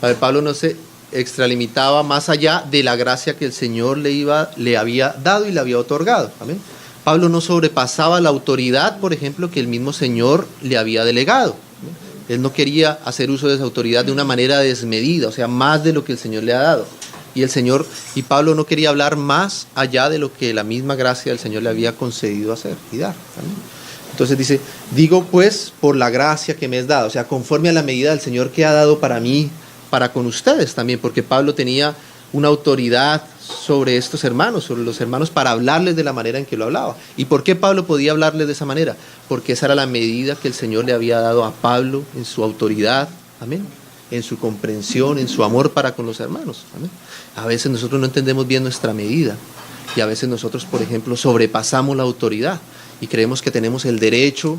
A ver, Pablo no se extralimitaba más allá de la gracia que el Señor le había dado y le había otorgado. Amén. Pablo no sobrepasaba la autoridad, por ejemplo, que el mismo Señor le había delegado. Él no quería hacer uso de esa autoridad de una manera desmedida, o sea, más de lo que el Señor le ha dado. Y Pablo no quería hablar más allá de lo que la misma gracia del Señor le había concedido hacer y dar. Amén. Entonces dice, digo pues por la gracia que me es dada, o sea, conforme a la medida del Señor que ha dado para mí, para con ustedes también, porque Pablo tenía una autoridad sobre estos hermanos, sobre los hermanos, para hablarles de la manera en que lo hablaba. ¿Y por qué Pablo podía hablarles de esa manera? Porque esa era la medida que el Señor le había dado a Pablo en su autoridad, amén, en su comprensión, en su amor para con los hermanos, amén. A veces nosotros no entendemos bien nuestra medida y a veces nosotros, por ejemplo, sobrepasamos la autoridad y creemos que tenemos el derecho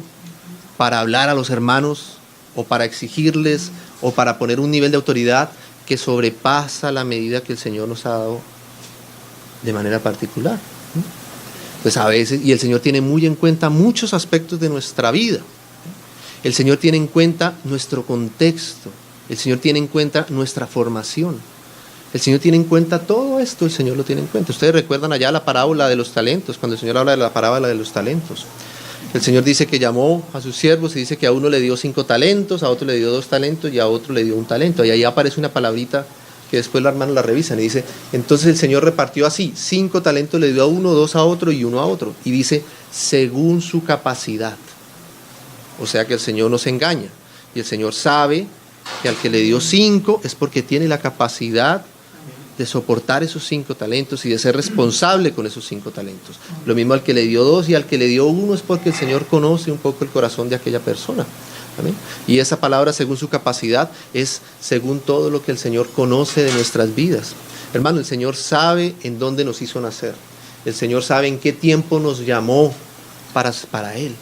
para hablar a los hermanos o para exigirles o para poner un nivel de autoridad que sobrepasa la medida que el Señor nos ha dado de manera particular. Pues a veces, y el Señor tiene muy en cuenta muchos aspectos de nuestra vida. El Señor tiene en cuenta nuestro contexto, el Señor tiene en cuenta nuestra formación, el Señor tiene en cuenta todo esto, el Señor lo tiene en cuenta. Ustedes recuerdan allá la parábola de los talentos, cuando el Señor habla de la parábola de los talentos. El Señor dice que llamó a sus siervos y dice que a uno le dio 5 talentos, a otro le dio 2 talentos y a otro le dio 1 talento. Y ahí aparece una palabrita que después los hermanos la revisan y dice, entonces el Señor repartió así, 5 talentos le dio a uno, 2 a otro y 1 a otro. Y dice, según su capacidad. O sea que el Señor no se engaña. Y el Señor sabe que al que le dio 5 es porque tiene la capacidad de soportar esos 5 talentos y de ser responsable con esos 5 talentos. Lo mismo al que le dio 2 y al que le dio 1 es porque el Señor conoce un poco el corazón de aquella persona. ¿Amén? Y esa palabra según su capacidad es según todo lo que el Señor conoce de nuestras vidas. Hermano, el Señor sabe en dónde nos hizo nacer. El Señor sabe en qué tiempo nos llamó para Él.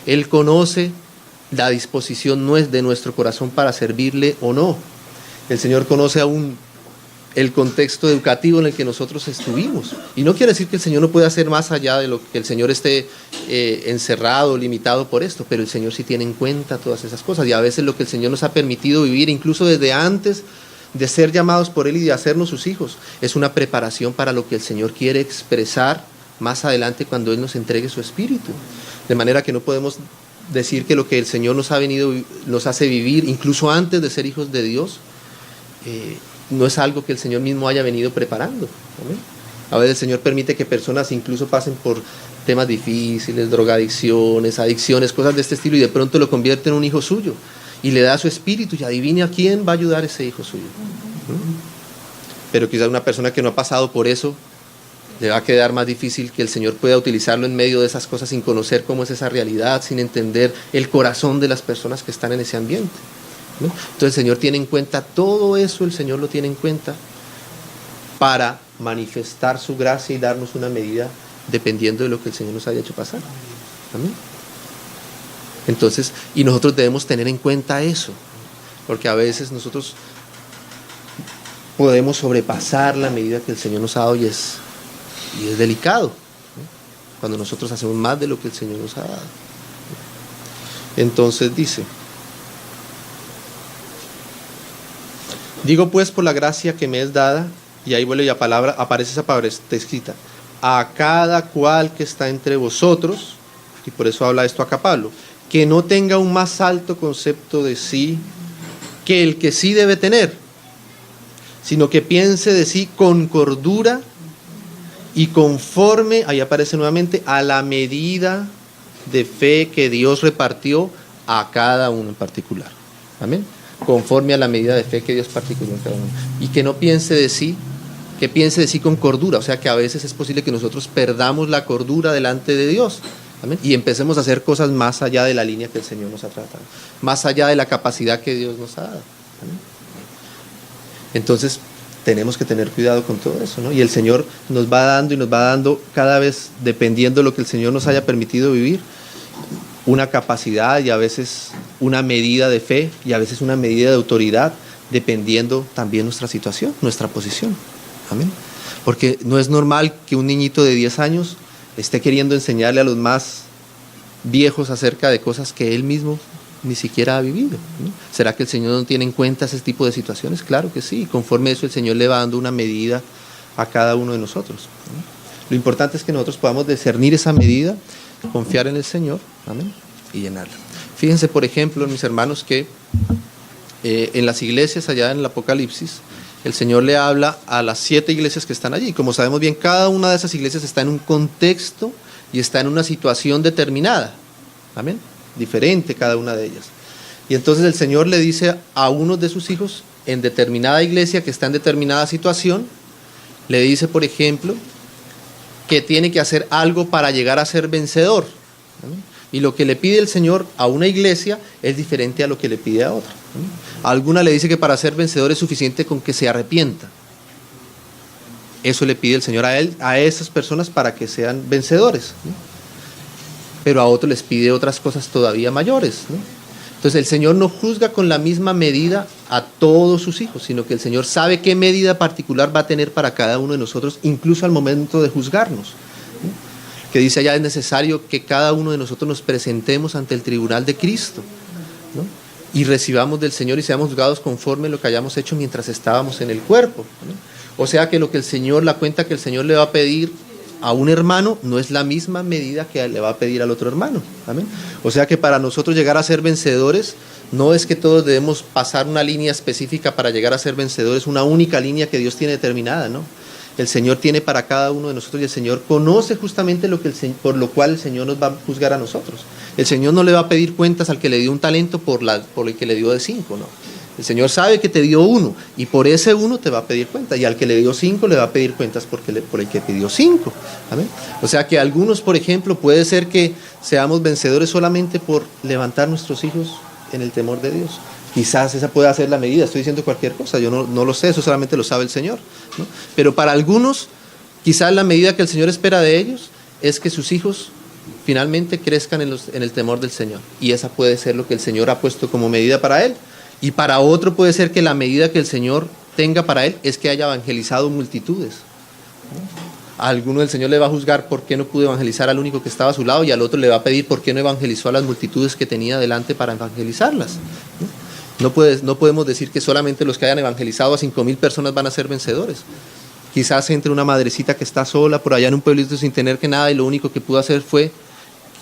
Él conoce la disposición de nuestro corazón para servirle o no. El Señor conoce aún el contexto educativo en el que nosotros estuvimos. Y no quiere decir que el Señor no pueda hacer más allá de lo que el Señor esté encerrado, limitado por esto, pero el Señor sí tiene en cuenta todas esas cosas. Y a veces lo que el Señor nos ha permitido vivir, incluso desde antes de ser llamados por Él y de hacernos sus hijos, es una preparación para lo que el Señor quiere expresar más adelante cuando Él nos entregue su Espíritu. De manera que no podemos decir que lo que el Señor nos hace vivir, incluso antes de ser hijos de Dios, no es algo que el Señor mismo haya venido preparando. ¿Amén? A veces el Señor permite que personas incluso pasen por temas difíciles, drogadicciones, adicciones, cosas de este estilo, y de pronto lo convierte en un hijo suyo y le da su espíritu y adivine a quién va a ayudar ese hijo suyo. Pero quizás una persona que no ha pasado por eso le va a quedar más difícil que el Señor pueda utilizarlo en medio de esas cosas sin conocer cómo es esa realidad, sin entender el corazón de las personas que están en ese ambiente. ¿No? Entonces el Señor tiene en cuenta todo eso, el Señor lo tiene en cuenta para manifestar su gracia y darnos una medida dependiendo de lo que el Señor nos haya hecho pasar. ¿Amén? Entonces, y nosotros debemos tener en cuenta eso, porque a veces nosotros podemos sobrepasar la medida que el Señor nos ha dado y es delicado, ¿no? Cuando nosotros hacemos más de lo que el Señor nos ha dado. Entonces dice, digo pues por la gracia que me es dada, y ahí vuelve la palabra, aparece esa palabra, está escrita, a cada cual que está entre vosotros, y por eso habla esto acá Pablo, que no tenga un más alto concepto de sí que el que sí debe tener, sino que piense de sí con cordura y conforme, ahí aparece nuevamente, a la medida de fe que Dios repartió a cada uno en particular. Amén. Conforme a la medida de fe que Dios particuló en cada uno. Y que no piense de sí, que piense de sí con cordura. O sea que a veces es posible que nosotros perdamos la cordura delante de Dios. Amén. Y empecemos a hacer cosas más allá de la línea que el Señor nos ha tratado. Más allá de la capacidad que Dios nos ha dado. Amén. Entonces tenemos que tener cuidado con todo eso, ¿no? Y el Señor nos va dando y nos va dando cada vez, dependiendo de lo que el Señor nos haya permitido vivir, una capacidad y a veces una medida de fe y a veces una medida de autoridad, dependiendo también nuestra situación, nuestra posición. Amén. Porque no es normal que un niñito de 10 años esté queriendo enseñarle a los más viejos acerca de cosas que él mismo ni siquiera ha vivido, ¿no? ¿Será que el Señor no tiene en cuenta ese tipo de situaciones? Claro que sí. Conforme a eso el Señor le va dando una medida a cada uno de nosotros, ¿no? Lo importante es que nosotros podamos discernir esa medida, confiar en el Señor, amén, y llenarla. Fíjense, por ejemplo, mis hermanos, que en las iglesias allá en el Apocalipsis, el Señor le habla a las 7 iglesias que están allí. Como sabemos bien, cada una de esas iglesias está en un contexto y está en una situación determinada, amén, diferente cada una de ellas. Y entonces el Señor le dice a uno de sus hijos en determinada iglesia que está en determinada situación, le dice, por ejemplo, que tiene que hacer algo para llegar a ser vencedor, ¿amén? Y lo que le pide el Señor a una iglesia es diferente a lo que le pide a otra, ¿amén? A alguna le dice que para ser vencedor es suficiente con que se arrepienta. Eso le pide el Señor a esas personas para que sean vencedores, ¿no? Pero a otros les pide otras cosas todavía mayores, ¿no? Entonces el Señor no juzga con la misma medida a todos sus hijos, sino que el Señor sabe qué medida particular va a tener para cada uno de nosotros, incluso al momento de juzgarnos, ¿no? Que dice allá, es necesario que cada uno de nosotros nos presentemos ante el tribunal de Cristo, ¿no? Y recibamos del Señor y seamos juzgados conforme a lo que hayamos hecho mientras estábamos en el cuerpo, ¿no? O sea que lo que el Señor, la cuenta que el Señor le va a pedir a un hermano no es la misma medida que le va a pedir al otro hermano, ¿amén? O sea que para nosotros llegar a ser vencedores, no es que todos debemos pasar una línea específica para llegar a ser vencedores, una única línea que Dios tiene determinada, ¿no? El Señor tiene para cada uno de nosotros y el Señor conoce justamente por lo cual el Señor nos va a juzgar a nosotros. El Señor no le va a pedir cuentas al que le dio un talento por el que le dio de 5, ¿no? El Señor sabe que te dio 1 y por ese 1 te va a pedir cuentas, y al que le dio 5 le va a pedir cuentas por el que pidió 5. ¿Amén? O sea que algunos, por ejemplo, puede ser que seamos vencedores solamente por levantar nuestros hijos en el temor de Dios. Quizás esa pueda ser la medida, estoy diciendo cualquier cosa, yo no lo sé, eso solamente lo sabe el Señor, ¿no? Pero para algunos, quizás la medida que el Señor espera de ellos es que sus hijos finalmente crezcan en el temor del Señor, y esa puede ser lo que el Señor ha puesto como medida para él. Y para otro puede ser que la medida que el Señor tenga para él es que haya evangelizado multitudes, ¿no? A alguno el Señor le va a juzgar por qué no pudo evangelizar al único que estaba a su lado, y al otro le va a pedir por qué no evangelizó a las multitudes que tenía delante para evangelizarlas, ¿no? No podemos decir que solamente los que hayan evangelizado a 5,000 personas van a ser vencedores. Quizás entre una madrecita que está sola por allá en un pueblito sin tener que nada, y lo único que pudo hacer fue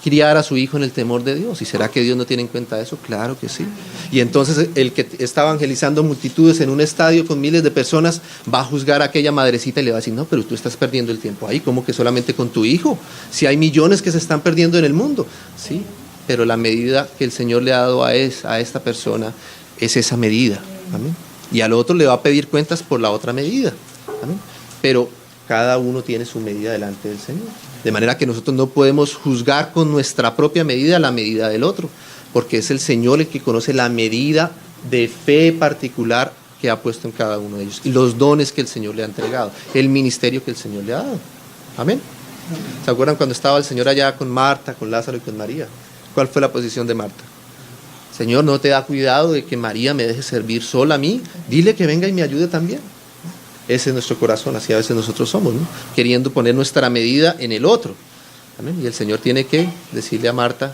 criar a su hijo en el temor de Dios. ¿Y será que Dios no tiene en cuenta eso? Claro que sí. Y entonces el que está evangelizando multitudes en un estadio con miles de personas va a juzgar a aquella madrecita y le va a decir, no, pero tú estás perdiendo el tiempo ahí, ¿cómo que solamente con tu hijo? Si hay millones que se están perdiendo en el mundo. Sí, pero la medida que el Señor le ha dado a esta persona es esa medida. ¿Amén? Y al otro le va a pedir cuentas por la otra medida. ¿Amén? Pero cada uno tiene su medida delante del Señor. De manera que nosotros no podemos juzgar con nuestra propia medida la medida del otro, porque es el Señor el que conoce la medida de fe particular que ha puesto en cada uno de ellos, y los dones que el Señor le ha entregado, el ministerio que el Señor le ha dado. Amén. ¿Se acuerdan cuando estaba el Señor allá con Marta, con Lázaro y con María? ¿Cuál fue la posición de Marta? Señor, ¿no te da cuidado de que María me deje servir sola a mí? Dile que venga y me ayude también. Ese es nuestro corazón, así a veces nosotros somos, ¿no? Queriendo poner nuestra medida en el otro. ¿Amén? Y el Señor tiene que decirle a Marta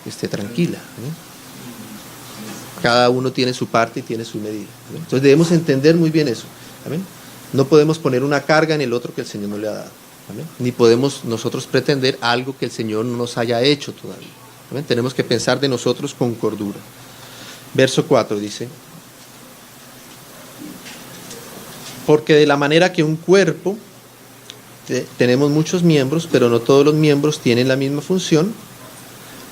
que esté tranquila, ¿no? Cada uno tiene su parte y tiene su medida, ¿no? Entonces debemos entender muy bien eso. ¿Amén? No podemos poner una carga en el otro que el Señor no le ha dado. ¿Amén? Ni podemos nosotros pretender algo que el Señor no nos haya hecho todavía. ¿Amén? Tenemos que pensar de nosotros con cordura. Verso 4 dice: porque de la manera que un cuerpo, tenemos muchos miembros, pero no todos los miembros tienen la misma función,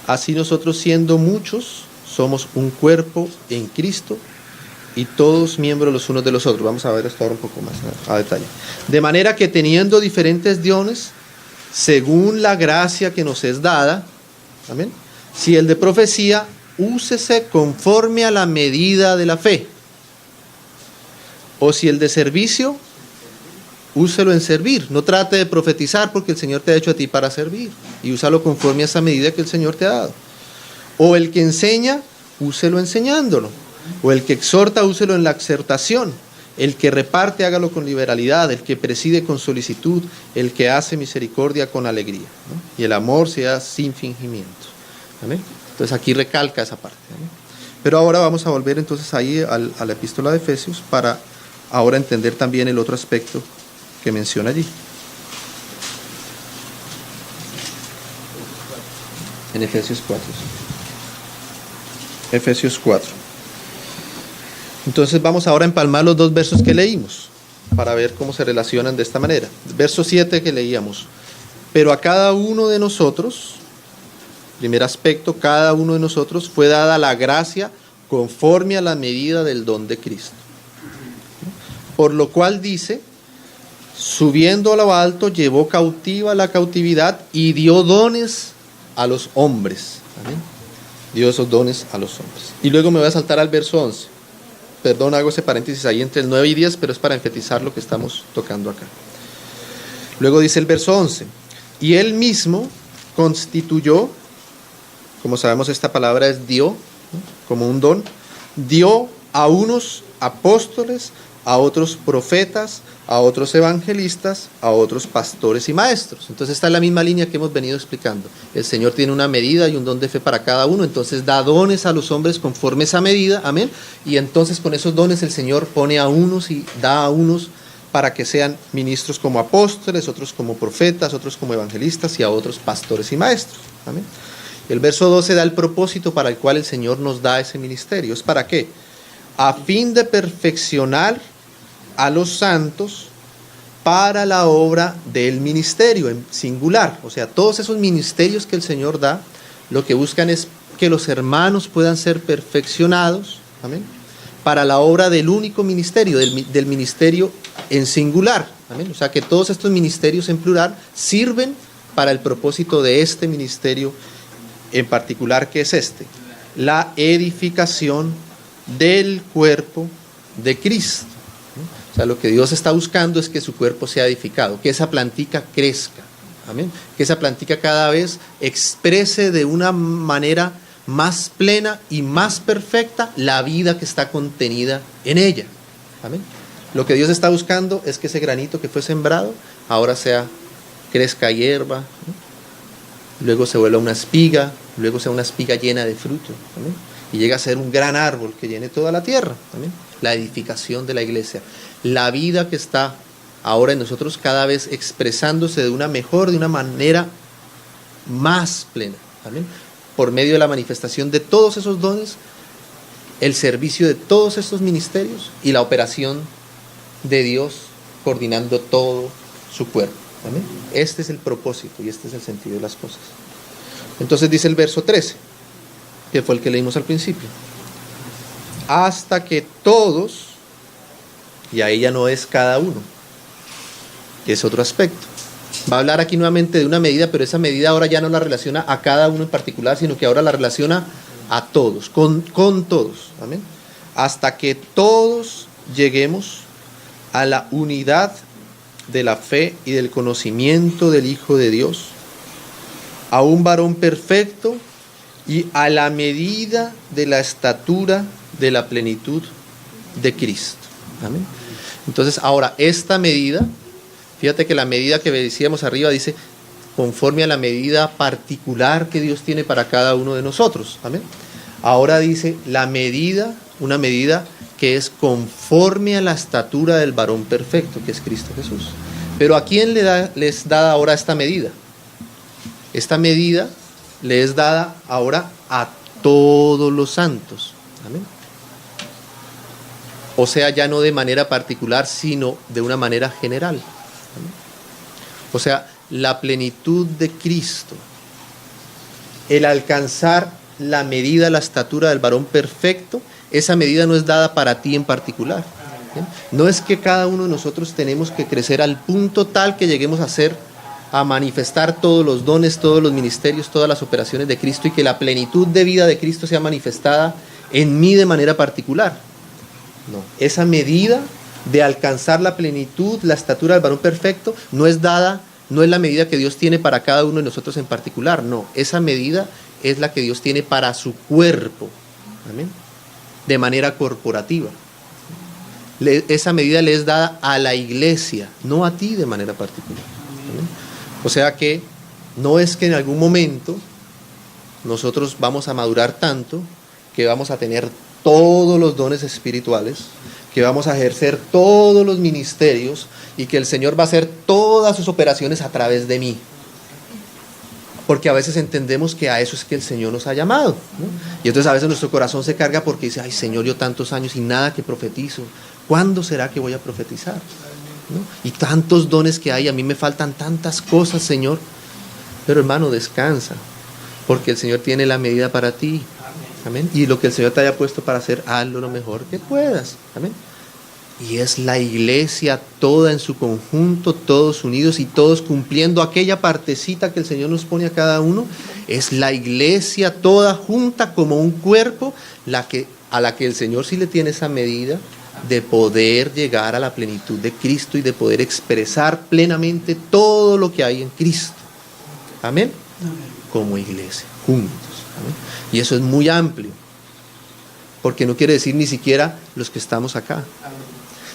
así nosotros, siendo muchos, somos un cuerpo en Cristo, y todos miembros los unos de los otros. Vamos a ver esto ahora un poco más a detalle. De manera que teniendo diferentes dones, según la gracia que nos es dada, ¿amén? Si el de profecía, úsese conforme a la medida de la fe. O si el de servicio, úselo en servir. No trate de profetizar porque el Señor te ha hecho a ti para servir, y úsalo conforme a esa medida que el Señor te ha dado. O el que enseña, úselo enseñándolo. O el que exhorta, úselo en la exhortación. El que reparte, hágalo con liberalidad. El que preside, con solicitud. El que hace misericordia, con alegría, ¿no? Y el amor sea sin fingimiento. ¿Amén? Entonces aquí recalca esa parte. ¿Amén? Pero ahora vamos a volver entonces ahí a la epístola de Efesios para ahora entender también el otro aspecto que menciona allí. En Efesios 4. Efesios 4. Entonces vamos ahora a empalmar los dos versos que leímos para ver cómo se relacionan de esta manera. Verso 7 que leíamos. Pero a cada uno de nosotros, primer aspecto, cada uno de nosotros fue dada la gracia conforme a la medida del don de Cristo. Por lo cual dice, subiendo a lo alto, llevó cautiva la cautividad y dio dones a los hombres. ¿Amén? Dio esos dones a los hombres. Y luego me voy a saltar al verso 11. Perdón, hago ese paréntesis ahí entre el 9 y 10, pero es para enfatizar lo que estamos tocando acá. Luego dice el verso 11. Y él mismo constituyó, como sabemos esta palabra es dio, ¿no? Como un don, dio a unos apóstoles, a otros profetas, a otros evangelistas, a otros pastores y maestros. Entonces esta es la misma línea que hemos venido explicando. El Señor tiene una medida y un don de fe para cada uno, entonces da dones a los hombres conforme a esa medida, amén. Y entonces con esos dones el Señor pone a unos y da a unos para que sean ministros como apóstoles, otros como profetas, otros como evangelistas y a otros pastores y maestros, amén. El verso 12 da el propósito para el cual el Señor nos da ese ministerio. ¿Es para qué? A fin de perfeccionar a los santos para la obra del ministerio en singular. O sea, todos esos ministerios que el Señor da, lo que buscan es que los hermanos puedan ser perfeccionados, amén, para la obra del único ministerio, del ministerio en singular, amén. O sea, que todos estos ministerios en plural sirven para el propósito de este ministerio en particular, que es este: la edificación del cuerpo de Cristo. O sea, lo que Dios está buscando es que su cuerpo sea edificado, que esa plantica crezca, amén, que esa plantica cada vez exprese de una manera más plena y más perfecta la vida que está contenida en ella, amén. Lo que Dios está buscando es que ese granito que fue sembrado ahora crezca hierba, ¿no? Luego se vuelva una espiga, luego sea una espiga llena de fruto, amén, y llega a ser un gran árbol que llene toda la tierra, amén. La edificación de la iglesia, la vida que está ahora en nosotros cada vez expresándose de una manera más plena, amén, por medio de la manifestación de todos esos dones, el servicio de todos estos ministerios y la operación de Dios coordinando todo su cuerpo, amén. Este es el propósito y este es el sentido de las cosas. Entonces dice el verso 13, que fue el que leímos al principio: hasta que todos, y ahí ya no es cada uno, que es otro aspecto. Va a hablar aquí nuevamente de una medida, pero esa medida ahora ya no la relaciona a cada uno en particular, sino que ahora la relaciona a todos, con todos, amén. Hasta que todos lleguemos a la unidad de la fe y del conocimiento del Hijo de Dios, a un varón perfecto y a la medida de la estatura de la plenitud de Cristo, amén. Entonces ahora esta medida, fíjate que la medida que decíamos arriba dice conforme a la medida particular que Dios tiene para cada uno de nosotros, amén. Ahora dice la medida, una medida que es conforme a la estatura del varón perfecto, que es Cristo Jesús. Pero ¿a quién les da ahora esta medida? Esta medida le es dada ahora a todos los santos, amén. O sea, ya no de manera particular, sino de una manera general, amén. O sea, la plenitud de Cristo, el alcanzar la medida, la estatura del varón perfecto, esa medida no es dada para ti en particular, ¿bien? No es que cada uno de nosotros tenemos que crecer al punto tal que lleguemos a manifestar todos los dones, todos los ministerios, todas las operaciones de Cristo y que la plenitud de vida de Cristo sea manifestada en mí de manera particular. No, esa medida de alcanzar la plenitud, la estatura del varón perfecto, no es la medida que Dios tiene para cada uno de nosotros en particular, no, esa medida es la que Dios tiene para su cuerpo, amén, de manera corporativa. Esa medida le es dada a la iglesia, no a ti de manera particular, amén. O sea que no es que en algún momento nosotros vamos a madurar tanto que vamos a tener todos los dones espirituales, que vamos a ejercer todos los ministerios y que el Señor va a hacer todas sus operaciones a través de mí. Porque a veces entendemos que a eso es que el Señor nos ha llamado, ¿no? Y entonces a veces nuestro corazón se carga porque dice, ay Señor, yo tantos años y nada que profetizo. ¿Cuándo será que voy a profetizar? ¿No? Y tantos dones que hay, a mí me faltan tantas cosas, Señor. Pero hermano, descansa, porque el Señor tiene la medida para ti. Amén. Y lo que el Señor te haya puesto para hacer, hazlo lo mejor que puedas. Amén. Y es la iglesia toda en su conjunto, todos unidos y todos cumpliendo aquella partecita que el Señor nos pone a cada uno. Es la iglesia toda junta como un cuerpo, a la que el Señor sí le tiene esa medida de poder llegar a la plenitud de Cristo y de poder expresar plenamente todo lo que hay en Cristo. Amén. Como iglesia, juntos. Amén. Y eso es muy amplio, porque no quiere decir ni siquiera los que estamos acá,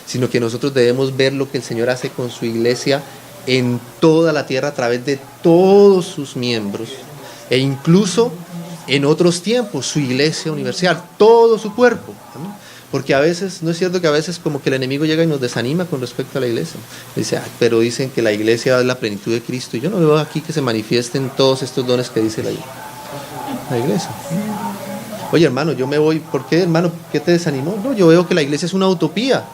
sino que nosotros debemos ver lo que el Señor hace con su iglesia en toda la tierra a través de todos sus miembros, e incluso en otros tiempos, su iglesia universal, todo su cuerpo. Amén. Porque a veces, no es cierto que a veces como que el enemigo llega y nos desanima con respecto a la iglesia. Dice, pero dicen que la iglesia es la plenitud de Cristo, y yo no veo aquí que se manifiesten todos estos dones que dice la iglesia. Oye hermano, yo me voy, ¿por qué hermano? ¿Qué te desanimó? No, yo veo que la iglesia es una utopía.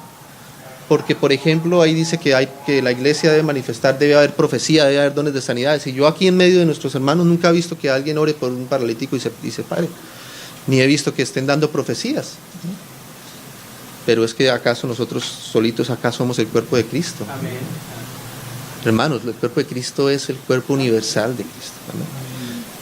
Porque, por ejemplo, ahí dice que la iglesia debe manifestar, debe haber profecía, debe haber dones de sanidades. Y yo aquí en medio de nuestros hermanos nunca he visto que alguien ore por un paralítico y se pare. Ni he visto que estén dando profecías. Pero es que acaso nosotros solitos acá somos el cuerpo de Cristo. Amén. Hermanos, el cuerpo de Cristo es el cuerpo universal de Cristo. Amén.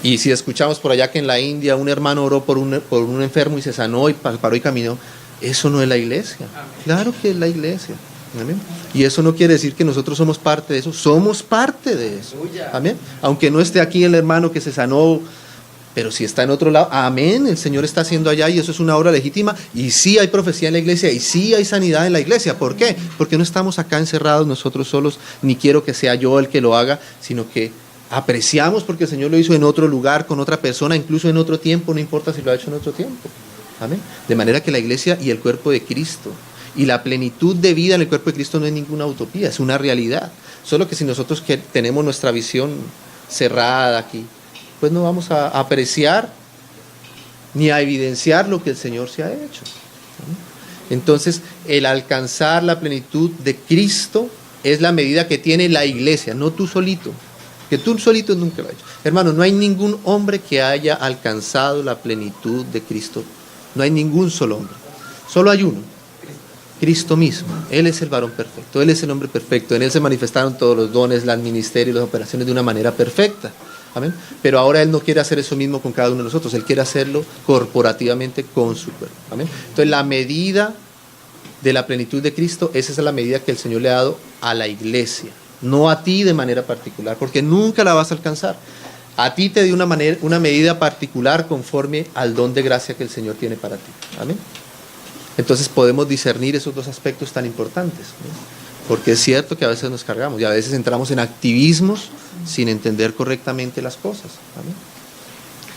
Y si escuchamos por allá que en la India un hermano oró por un enfermo y se sanó y paró y caminó, eso no es la iglesia. Claro que es la iglesia. Amén. Y eso no quiere decir que nosotros somos parte de eso, somos parte de eso. Amén. Aunque no esté aquí el hermano que se sanó, pero si está en otro lado, amén, el Señor está haciendo allá y eso es una obra legítima. Y sí hay profecía en la iglesia y sí hay sanidad en la iglesia. ¿Por qué? Porque no estamos acá encerrados nosotros solos, ni quiero que sea yo el que lo haga, sino que apreciamos porque el Señor lo hizo en otro lugar, con otra persona, incluso en otro tiempo, no importa si lo ha hecho en otro tiempo. Amén. De manera que la iglesia y el cuerpo de Cristo y la plenitud de vida en el cuerpo de Cristo no es ninguna utopía, es una realidad. Solo que si nosotros que tenemos nuestra visión cerrada aquí, pues no vamos a apreciar ni a evidenciar lo que el Señor se ha hecho. ¿Amén? Entonces, el alcanzar la plenitud de Cristo es la medida que tiene la iglesia, no tú solito. Que tú solito nunca lo has hecho. Hermano, no hay ningún hombre que haya alcanzado la plenitud de Cristo. No hay ningún solo hombre. Solo hay uno. Cristo mismo. Él es el varón perfecto. Él es el hombre perfecto. En Él se manifestaron todos los dones, los ministerios, las operaciones de una manera perfecta. Amén. Pero ahora Él no quiere hacer eso mismo con cada uno de nosotros. Él quiere hacerlo corporativamente con su cuerpo. Amén. Entonces la medida de la plenitud de Cristo, esa es la medida que el Señor le ha dado a la iglesia. No a ti de manera particular, porque nunca la vas a alcanzar. A ti te dio una medida particular conforme al don de gracia que el Señor tiene para ti. Amén. Entonces podemos discernir esos dos aspectos tan importantes, ¿no? Porque es cierto que a veces nos cargamos y a veces entramos en activismos sin entender correctamente las cosas. Amén.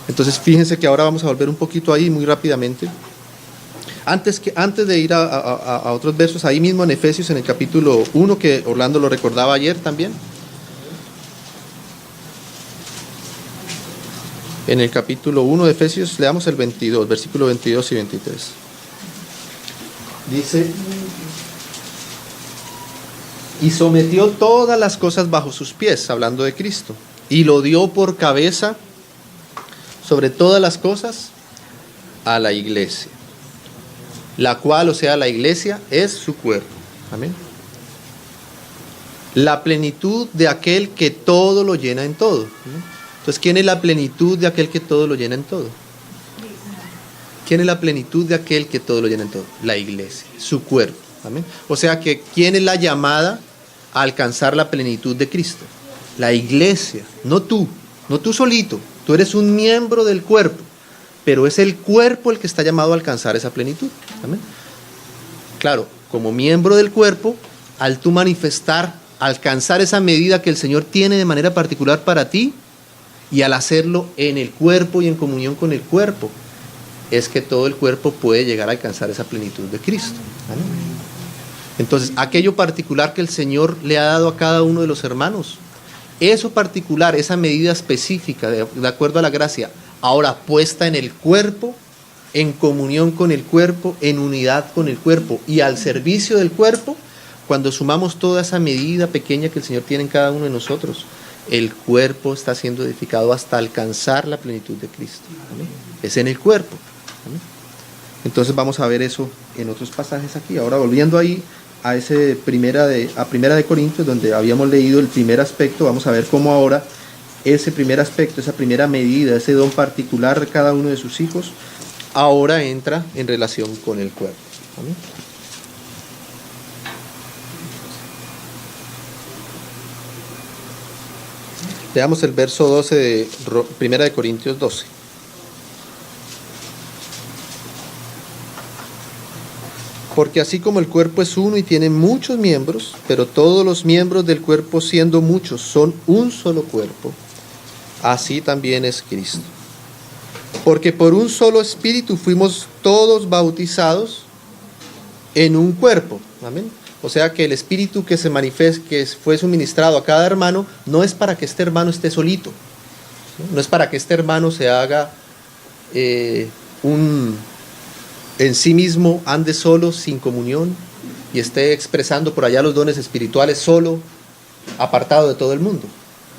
Entonces fíjense que ahora vamos a volver un poquito ahí muy rápidamente. Antes de ir a otros versos, ahí mismo en Efesios, en el capítulo 1, que Orlando lo recordaba ayer también. En el capítulo 1 de Efesios, leamos el 22, versículo 22 y 23. Dice, y sometió todas las cosas bajo sus pies, hablando de Cristo, y lo dio por cabeza sobre todas las cosas a la iglesia, la cual, o sea, la iglesia, es su cuerpo. Amén. La plenitud de aquel que todo lo llena en todo. ¿Amén? Entonces, ¿quién es la plenitud de aquel que todo lo llena en todo? ¿Quién es la plenitud de aquel que todo lo llena en todo? La iglesia, su cuerpo. Amén. O sea que, ¿quién es la llamada a alcanzar la plenitud de Cristo? La iglesia, no tú solito. Tú eres un miembro del cuerpo, pero es el cuerpo el que está llamado a alcanzar esa plenitud. Amén. Claro, como miembro del cuerpo, al tú manifestar, alcanzar esa medida que el Señor tiene de manera particular para ti, Y al hacerlo en el cuerpo y en comunión con el cuerpo, es que todo el cuerpo puede llegar a alcanzar esa plenitud de Cristo. ¿Amén? Entonces, aquello particular que el Señor le ha dado a cada uno de los hermanos, eso particular, esa medida específica, de acuerdo a la gracia, ahora puesta en el cuerpo, en comunión con el cuerpo, en unidad con el cuerpo y al servicio del cuerpo, cuando sumamos toda esa medida pequeña que el Señor tiene en cada uno de nosotros, el cuerpo está siendo edificado hasta alcanzar la plenitud de Cristo. ¿Amén? Es en el cuerpo. ¿Amén? Entonces vamos a ver eso en otros pasajes aquí. Ahora volviendo ahí a ese primera de Corintios, donde habíamos leído el primer aspecto, vamos a ver cómo ahora ese primer aspecto, esa primera medida, ese don particular de cada uno de sus hijos, ahora entra en relación con el cuerpo. ¿Amén? Veamos el verso 12 de 1 Corintios 12. Porque así como el cuerpo es uno y tiene muchos miembros, pero todos los miembros del cuerpo, siendo muchos, son un solo cuerpo, así también es Cristo. Porque por un solo espíritu fuimos todos bautizados en un cuerpo. Amén. O sea que el espíritu que se manifiesta, que fue suministrado a cada hermano, no es para que este hermano esté solito. No es para que este hermano se haga en sí mismo, ande solo, sin comunión, y esté expresando por allá los dones espirituales solo, apartado de todo el mundo.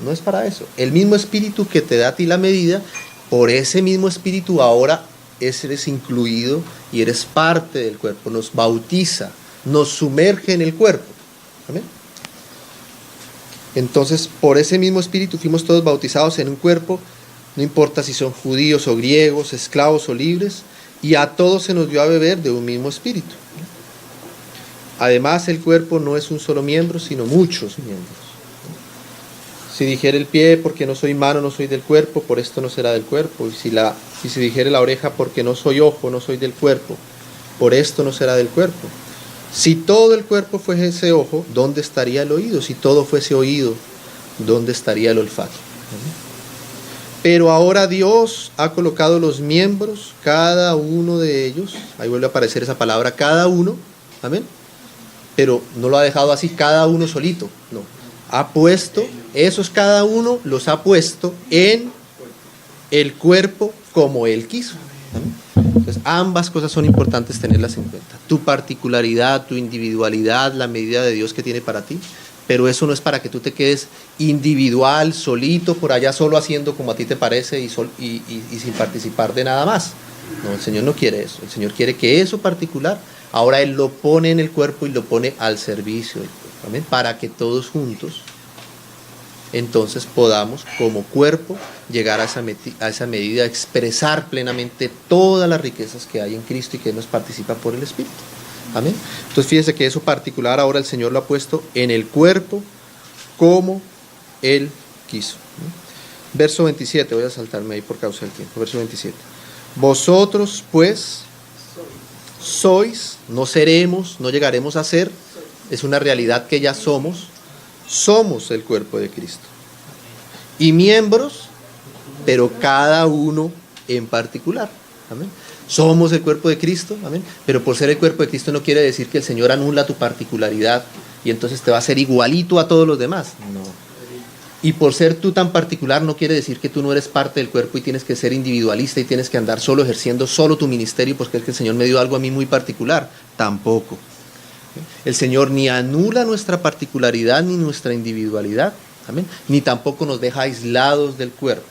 No es para eso. El mismo espíritu que te da a ti la medida, por ese mismo espíritu ahora eres incluido y eres parte del cuerpo, nos bautiza, nos sumerge en el cuerpo. ¿Amén? Entonces, por ese mismo espíritu fuimos todos bautizados en un cuerpo, no importa si son judíos o griegos, esclavos o libres, y a todos se nos dio a beber de un mismo espíritu. Además, el cuerpo no es un solo miembro, sino muchos miembros. Si dijere el pie, porque no soy mano, no soy del cuerpo, por esto no será del cuerpo. Y si dijere la oreja, porque no soy ojo, no soy del cuerpo, por esto no será del cuerpo. Si todo el cuerpo fuese ojo, ¿dónde estaría el oído? Si todo fuese oído, ¿dónde estaría el olfato? Pero ahora Dios ha colocado los miembros, cada uno de ellos, ahí vuelve a aparecer esa palabra, cada uno, amén, pero no lo ha dejado así, cada uno solito, no, ha puesto, esos cada uno los ha puesto en el cuerpo como Él quiso. ¿Amén? Entonces, ambas cosas son importantes tenerlas en cuenta, tu particularidad, tu individualidad, la medida de Dios que tiene para ti. Pero eso no es para que tú te quedes individual, solito, por allá solo haciendo como a ti te parece y sin participar de nada más. No, el Señor no quiere eso. El Señor quiere que eso particular, ahora Él lo pone en el cuerpo y lo pone al servicio del cuerpo. ¿Amén? Para que todos juntos, entonces podamos como cuerpo llegar a esa medida, expresar plenamente todas las riquezas que hay en Cristo y que nos participa por el Espíritu. Amén. Entonces fíjese que eso particular ahora el Señor lo ha puesto en el cuerpo como Él quiso. Verso 27, voy a saltarme ahí por causa del tiempo. Verso 27. Vosotros pues sois, no seremos, no llegaremos a ser, es una realidad que ya somos el cuerpo de Cristo. Y miembros, pero cada uno en particular. Amén. Somos el cuerpo de Cristo, amén. Pero por ser el cuerpo de Cristo no quiere decir que el Señor anula tu particularidad y entonces te va a hacer igualito a todos los demás. No. Y por ser tú tan particular no quiere decir que tú no eres parte del cuerpo y tienes que ser individualista y tienes que andar solo ejerciendo solo tu ministerio porque es que el Señor me dio algo a mí muy particular. Tampoco. El Señor ni anula nuestra particularidad ni nuestra individualidad, amén, ni tampoco nos deja aislados del cuerpo.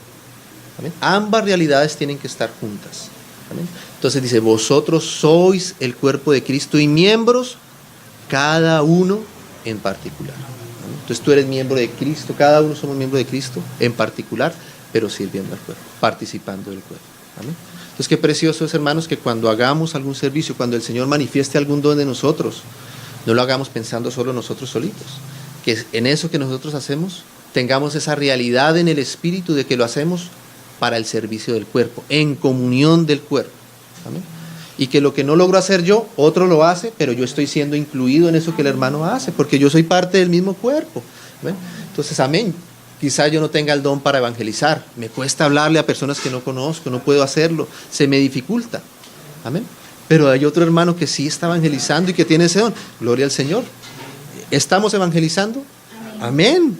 Amén. Ambas realidades tienen que estar juntas. Amén. Entonces dice, vosotros sois el cuerpo de Cristo y miembros, cada uno en particular. Amén. Entonces tú eres miembro de Cristo, cada uno somos miembros de Cristo en particular, pero sirviendo al cuerpo, participando del cuerpo. Amén. Entonces qué precioso es, hermanos, que cuando hagamos algún servicio, cuando el Señor manifieste algún don de nosotros, no lo hagamos pensando solo nosotros solitos, que en eso que nosotros hacemos tengamos esa realidad en el espíritu de que lo hacemos para el servicio del cuerpo, en comunión del cuerpo. ¿Amén? Y que lo que no logro hacer yo, otro lo hace, pero yo estoy siendo incluido en eso que el hermano hace, porque yo soy parte del mismo cuerpo. ¿Amén? Entonces, amén. Quizá yo no tenga el don para evangelizar, me cuesta hablarle a personas que no conozco, no puedo hacerlo, se me dificulta. Amén. Pero hay otro hermano que sí está evangelizando y que tiene ese don. Gloria al Señor. ¿Estamos evangelizando? Amén.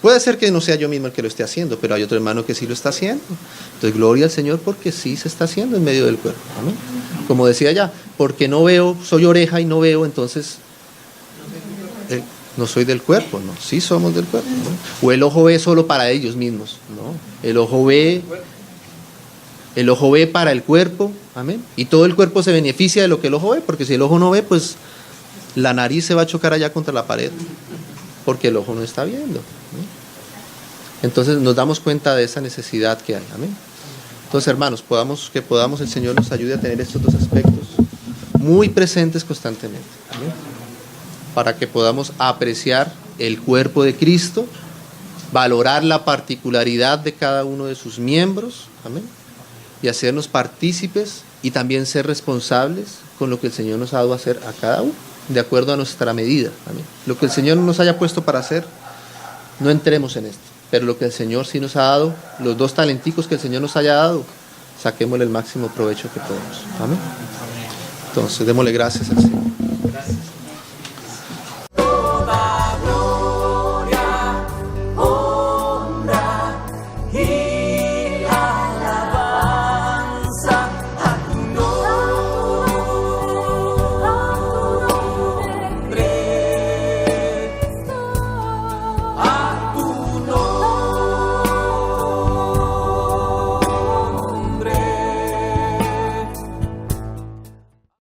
Puede ser que no sea yo mismo el que lo esté haciendo, pero hay otro hermano que sí lo está haciendo. Entonces, gloria al Señor porque sí se está haciendo en medio del cuerpo. Amén. Como decía ya, porque no veo, soy oreja y no veo, entonces no soy del cuerpo, no, sí somos del cuerpo, ¿no? O el ojo ve solo para ellos mismos, no, el ojo ve para el cuerpo, amén, y todo el cuerpo se beneficia de lo que el ojo ve, porque si el ojo no ve, pues la nariz se va a chocar allá contra la pared, porque el ojo no está viendo, ¿no? Entonces nos damos cuenta de esa necesidad que hay, amén. Entonces, hermanos, que podamos, el Señor nos ayude a tener estos dos aspectos muy presentes constantemente, amén, para que podamos apreciar el cuerpo de Cristo, valorar la particularidad de cada uno de sus miembros, amén, y hacernos partícipes y también ser responsables con lo que el Señor nos ha dado a hacer a cada uno, de acuerdo a nuestra medida, amén. Lo que el Señor nos haya puesto para hacer, no entremos en esto, pero lo que el Señor sí nos ha dado, los 2 talenticos que el Señor nos haya dado, saquémosle el máximo provecho que podemos, amén. Entonces, démosle gracias al Señor.